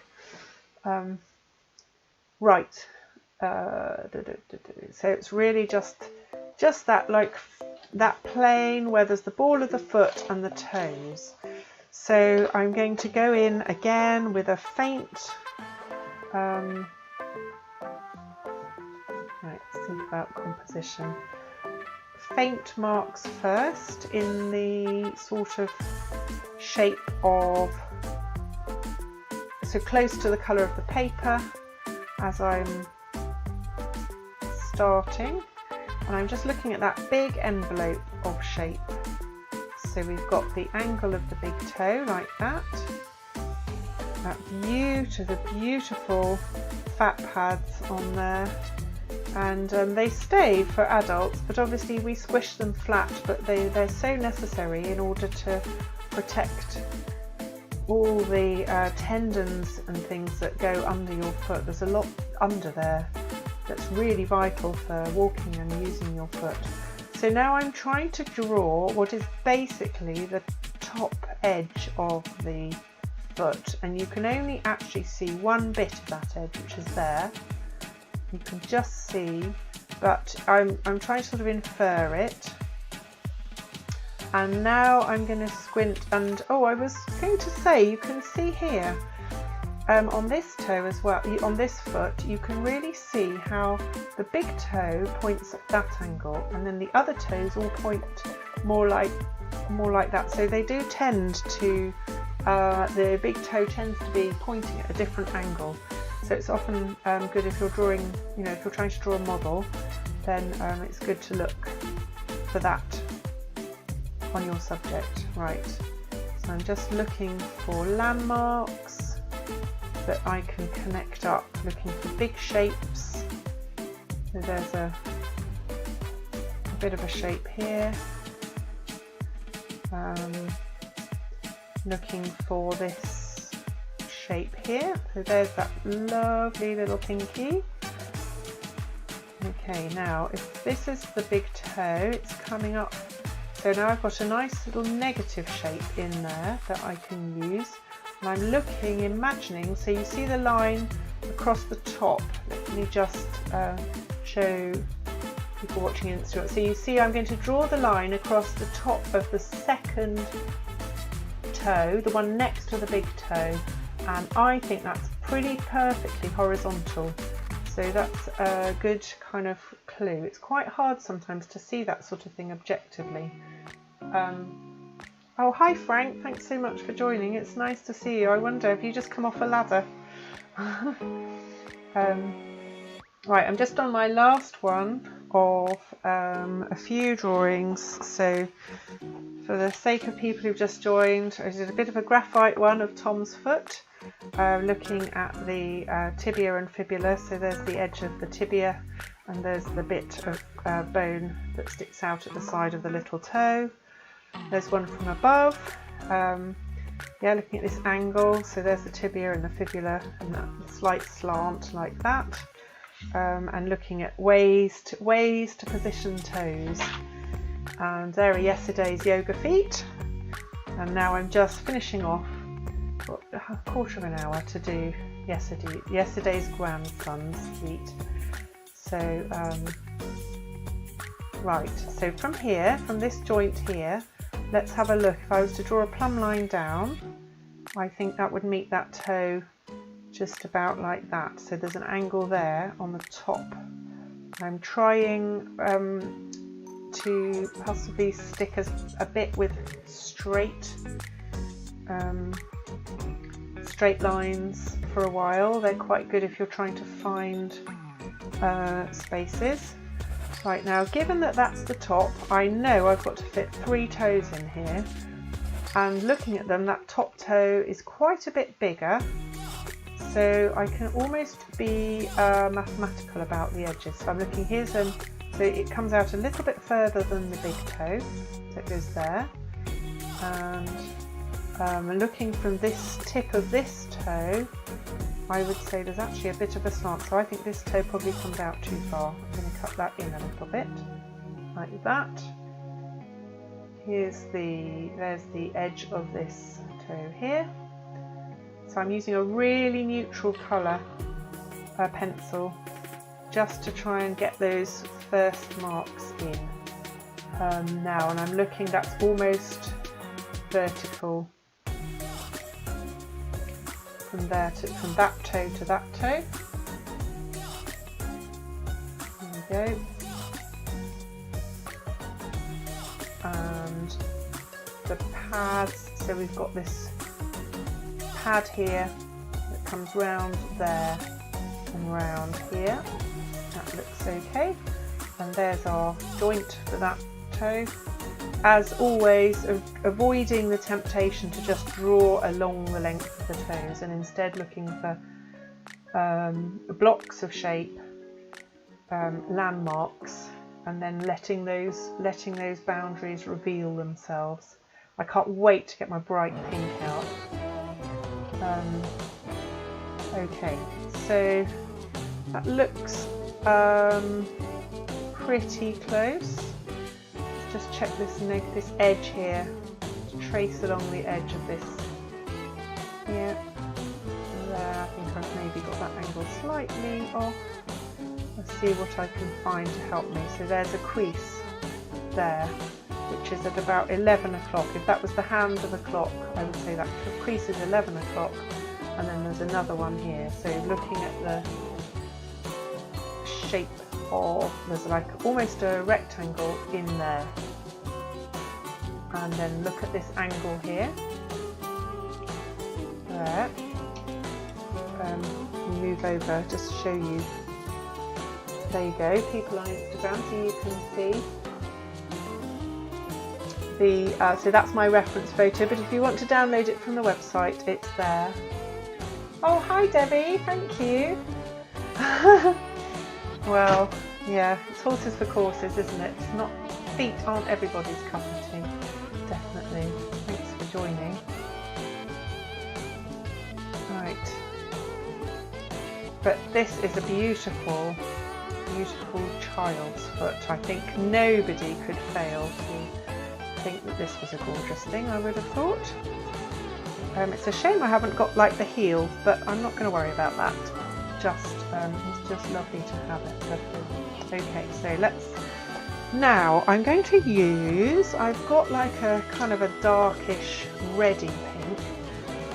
A: Right. So it's really just that, like that plane where there's the ball of the foot and the toes. So I'm going to go in again with a faint. Right. Let's think about composition. Faint marks first in the sort of shape of, so close to the colour of the paper as I'm starting, and I'm just looking at that big envelope of shape. So we've got the angle of the big toe like that, the beautiful fat pads on there. And they stay for adults, but obviously we squish them flat, but they're so necessary in order to protect all the tendons and things that go under your foot. There's a lot under there that's really vital for walking and using your foot. So now I'm trying to draw what is basically the top edge of the foot, and you can only actually see one bit of that edge, which is there. You can just see, but I'm trying to sort of infer it. And now I'm going to squint, and oh, I was going to say, you can see here on this toe as well, on this foot, you can really see how the big toe points at that angle, and then the other toes all point more like that. So they do tend to the big toe tends to be pointing at a different angle. So it's often good if you're drawing, if you're trying to draw a model, then it's good to look for that on your subject. Right, so I'm just looking for landmarks that I can connect up, looking for big shapes. So there's a bit of a shape here. Looking for this shape here. So there's that lovely little pinky. Okay, now if this is the big toe, it's coming up. So now I've got a nice little negative shape in there that I can use. And I'm looking, imagining, so you see the line across the top. Let me just show people watching Instagram. So you see I'm going to draw the line across the top of the second toe, the one next to the big toe, and I think that's pretty perfectly horizontal. So that's a good kind of clue. It's quite hard sometimes to see that sort of thing objectively. Oh, hi Frank, thanks so much for joining. It's nice to see you. I wonder if you just come off a ladder. Right, I'm just on my last one of a few drawings. So for the sake of people who've just joined, I did a bit of a graphite one of Tom's foot, looking at the tibia and fibula. So there's the edge of the tibia and there's the bit of bone that sticks out at the side of the little toe. There's one from above, yeah, looking at this angle. So there's the tibia and the fibula and that slight slant like that. And looking at ways to position toes. And there are yesterday's yoga feet. And now I'm just finishing off a quarter of an hour to do yesterday's grandson's feet. So right, so from here, from this joint here, let's have a look. If I was to draw a plumb line down, I think that would meet that toe just about like that. So there's an angle there on the top. I'm trying to possibly stick a bit with straight lines for a while. They're quite good if you're trying to find spaces. Right, now given that that's the top, I know I've got to fit 3 toes in here, and looking at them, that top toe is quite a bit bigger. So I can almost be mathematical about the edges. So I'm looking, so it comes out a little bit further than the big toe, so it goes there. And looking from this tip of this toe, I would say there's actually a bit of a slant. So I think this toe probably comes out too far. I'm going to cut that in a little bit, like that. There's the edge of this toe here. So I'm using a really neutral colour pencil just to try and get those first marks in. Now, and I'm looking, that's almost vertical from that toe to that toe. There we go. And the pads, so we've got this pad here that comes round there and round here. That looks okay. And there's our joint for that toe. As always, avoiding the temptation to just draw along the length of the toes, and instead looking for blocks of shape, landmarks, and then letting those boundaries reveal themselves. I can't wait to get my bright pink out. Okay, so that looks pretty close. Let's just check this edge here, trace along the edge of this here. There, I think I've maybe got that angle slightly off. Let's see what I can find to help me. So there's a crease there, which is at about 11 o'clock. If that was the hand of a clock, I would say that the crease is 11 o'clock, and then there's another one here. So looking at the shape of, there's like almost a rectangle in there. And then look at this angle here. move over just to show you. There you go, people on Instagram, so you can see the, so that's my reference photo, but if you want to download it from the website, it's there. Oh, hi Debbie, thank you. Well, yeah, it's horses for courses, isn't it? It's not, feet aren't everybody's cup of tea, definitely. Thanks for joining. Right, but this is a beautiful, beautiful child's foot. I think nobody could fail to think that this was a gorgeous thing, I would have thought. It's a shame I haven't got like the heel, but I'm not going to worry about that. Just it's just lovely to have it. Lovely. Okay, so let's, now I'm going to use, I've got like a kind of a darkish reddy pink,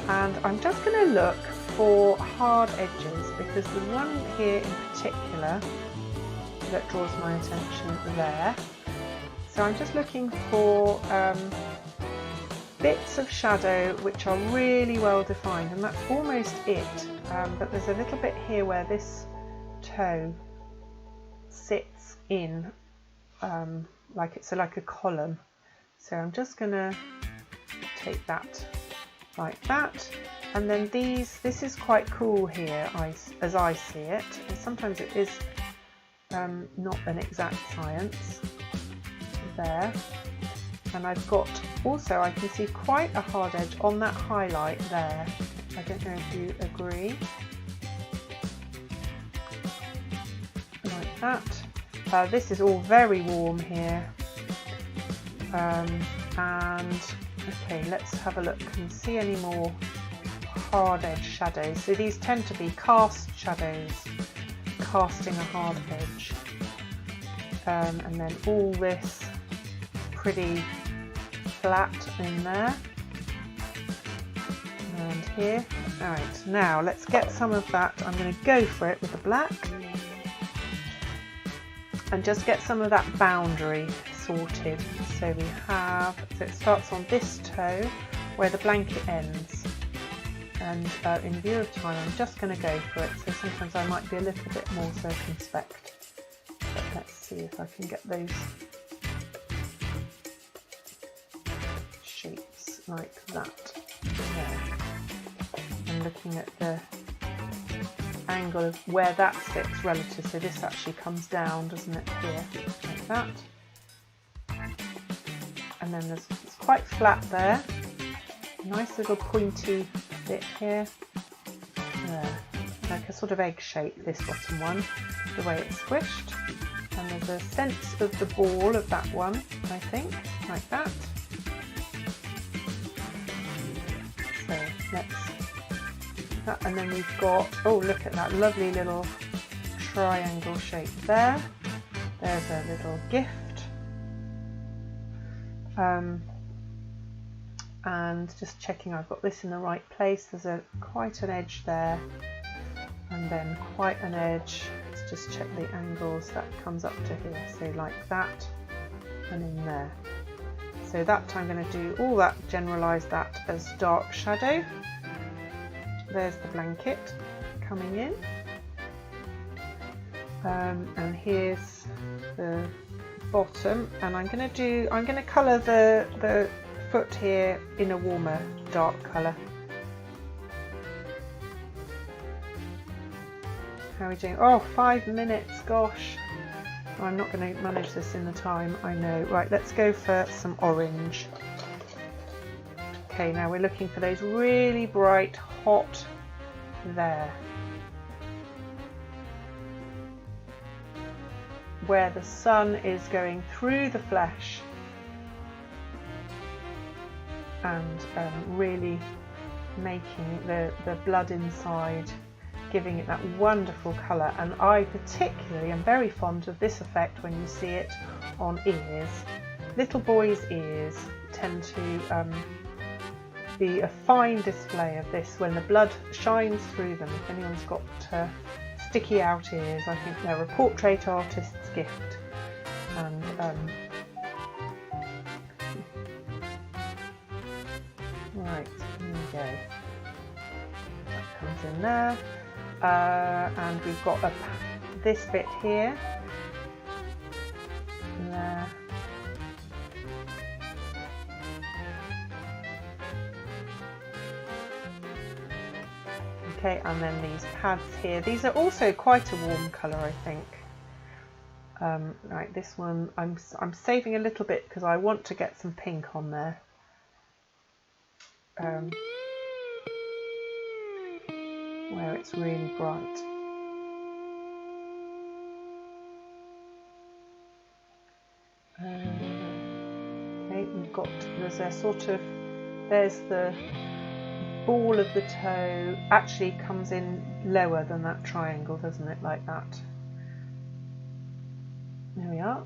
A: and I'm just going to look for hard edges, because the one here in particular that draws my attention there. So I'm just looking for bits of shadow which are really well defined, and that's almost it. But there's a little bit here where this toe sits in like it's like a column. So I'm just going to take that like that, and then these, this is quite cool here as I see it, and sometimes it is not an exact science there. And I've got also, I can see quite a hard edge on that highlight there. I don't know if you agree. Like that. This is all very warm here. And okay, let's have a look. Can you see any more hard edge shadows? So these tend to be cast shadows, casting a hard edge. And then all this pretty flat in there, and here. Alright, now let's get some of that. I'm going to go for it with the black and just get some of that boundary sorted. So we have, so it starts on this toe where the blanket ends, and in view of time I'm just going to go for it, so sometimes I might be a little bit more circumspect, but let's see if I can get those shapes like that there. I'm looking at the angle of where that sits relative, so this actually comes down, doesn't it, here, like that. And then there's, it's quite flat there, nice little pointy bit here, there, like a sort of egg shape, this bottom one, the way it's squished. And there's a sense of the ball of that one, I think, like that. So let's, and then we've got, oh look at that lovely little triangle shape there. There's a little gift. And just checking I've got this in the right place. There's a quite an edge there, and then quite an edge. Let's just check the angles. That comes up to here, so like that, and in there. So that I'm going to do all that, generalise that as dark shadow. There's the blanket coming in, and here's the bottom, and I'm going to colour the foot here in a warmer dark colour. How are we doing? Oh, 5 minutes, gosh. I'm not going to manage this in the time, I know. Right, let's go for some orange. Okay, now we're looking for those really bright, hot there. Where the sun is going through the flesh and really making the blood inside, giving it that wonderful colour. And I particularly am very fond of this effect when you see it on ears. Little boys' ears tend to be a fine display of this when the blood shines through them. If anyone's got sticky out ears, I think they're a portrait artist's gift. And right, here we go. That comes in there. and we've got this bit here, there. Okay, and then these pads here. These are also quite a warm colour, I think. Right, this one I'm saving a little bit because I want to get some pink on there. Where it's really bright. Okay, there's the ball of the toe, actually comes in lower than that triangle, doesn't it, like that. There we are.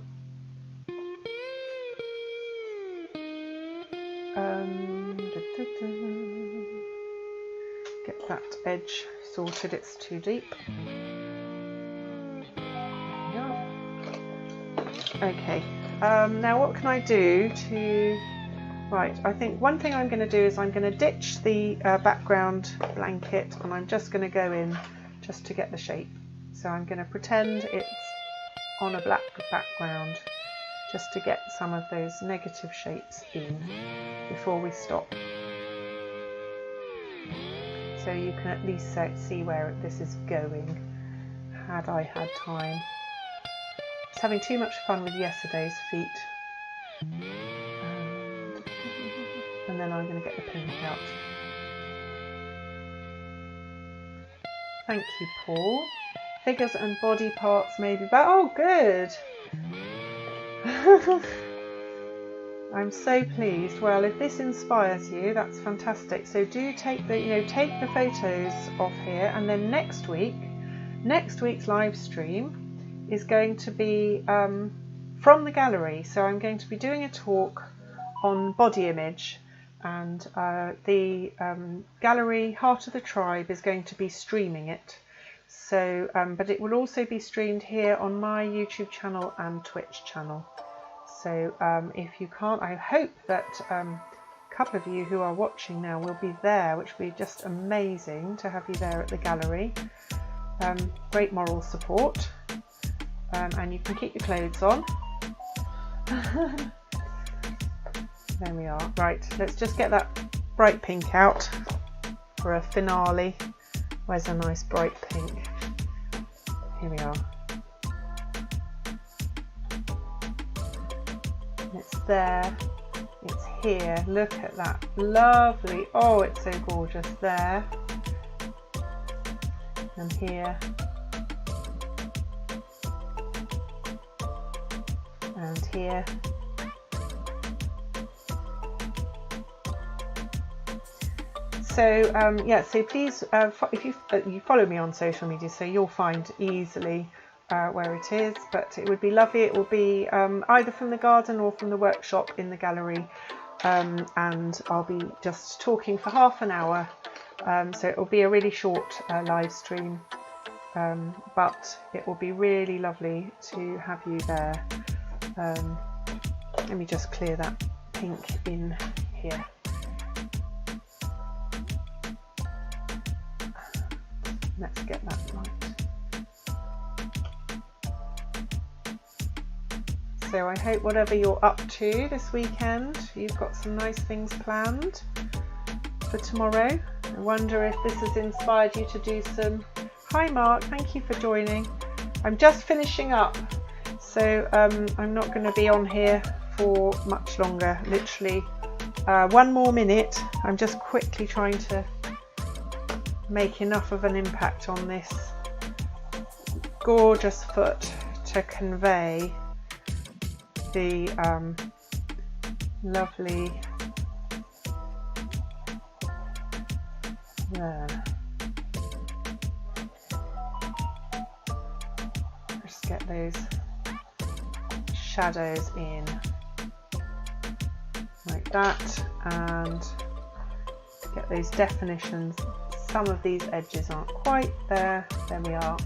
A: Get that edge sorted, it's too deep. Okay, now what can I do to... Right, I think one thing I'm going to do is I'm going to ditch the background blanket, and I'm just going to go in just to get the shape. So I'm going to pretend it's on a black background just to get some of those negative shapes in before we stop. So you can at least see where this is going, had I had time. I was having too much fun with yesterday's feet. And then I'm going to get the pink out. Thank you, Paul. Figures and body parts maybe back. Oh, good. I'm so pleased. Well, if this inspires you, that's fantastic. So do take the photos off here, and then next week's live stream is going to be from the gallery. So I'm going to be doing a talk on body image, and the gallery Heart of the Tribe is going to be streaming it. So, but it will also be streamed here on my YouTube channel and Twitch channel. So if you can't, I hope that a couple of you who are watching now will be there, which will be just amazing to have you there at the gallery. Great moral support, and you can keep your clothes on. There we are. Right, let's just get that bright pink out for a finale. Where's a nice bright pink? Here we are. It's there. It's here. Look at that. Lovely. Oh, it's so gorgeous. There. And here. And here. So yeah, so please, if you follow me on social media, so you'll find easily where it is, but it would be lovely. It will be either from the garden or from the workshop in the gallery, and I'll be just talking for half an hour, so it will be a really short live stream, but it will be really lovely to have you there. Let me just clear that pink in here. Let's get that right. So I hope whatever you're up to this weekend, you've got some nice things planned for tomorrow. I wonder if this has inspired you to do some... Hi Mark, thank you for joining. I'm just finishing up, so I'm not going to be on here for much longer, literally 1 more minute. I'm just quickly trying to make enough of an impact on this gorgeous foot to convey the lovely there. Just get those shadows in like that, and get those definitions. Some of these edges aren't quite there. There we are.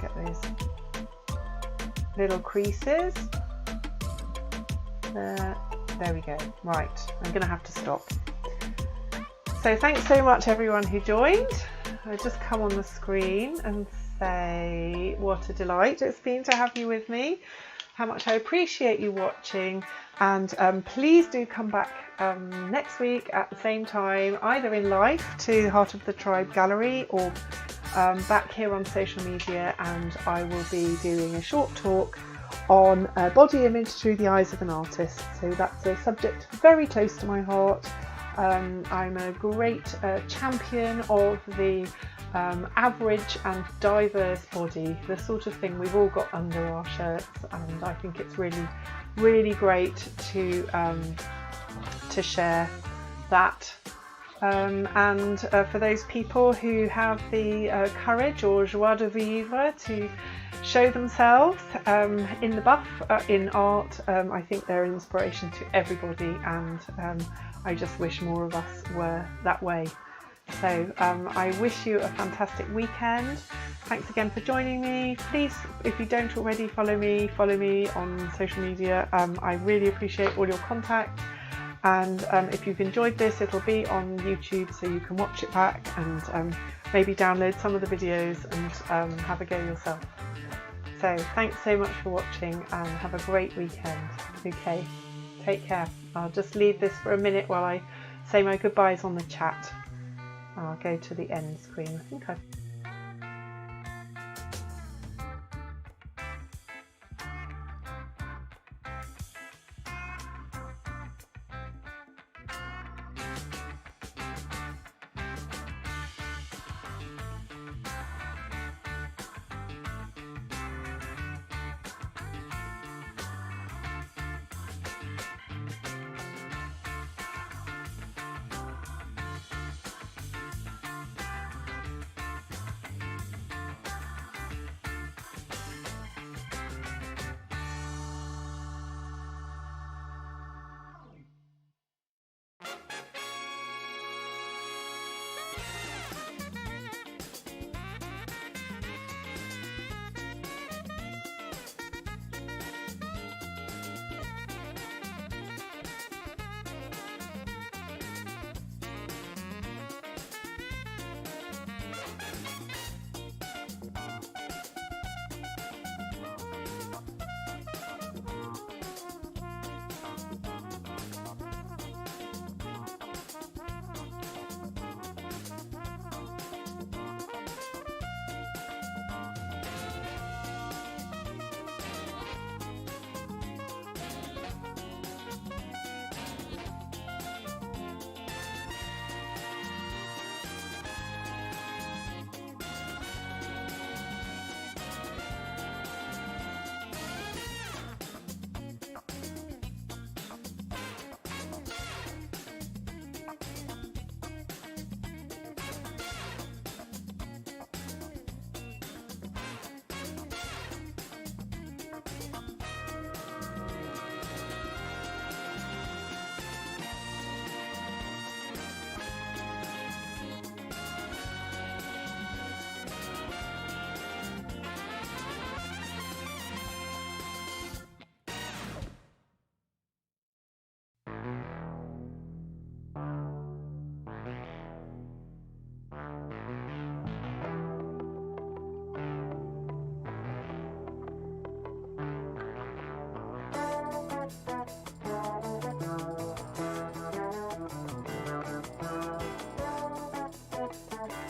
A: Get those little creases. There we go. Right, I'm going to have to stop. So thanks so much everyone who joined. I just come on the screen and say what a delight it's been to have you with me, how much I appreciate you watching, and please do come back next week at the same time, either in live to Heart of the Tribe Gallery or back here on social media, and I will be doing a short talk on body image through the eyes of an artist. So that's a subject very close to my heart. I'm a great champion of the average and diverse body, the sort of thing we've all got under our shirts, and I think it's really great to share that. And for those people who have the courage or joie de vivre to show themselves in the buff, in art, I think they're an inspiration to everybody, and I just wish more of us were that way. So I wish you a fantastic weekend. Thanks again for joining me. Please, if you don't already follow me on social media. I really appreciate all your contact. And if you've enjoyed this, it'll be on YouTube, so you can watch it back and maybe download some of the videos and have a go yourself. So thanks so much for watching, and have a great weekend. Okay, take care. I'll just leave this for a minute while I say my goodbyes on the chat. I'll go to the end screen. I think I've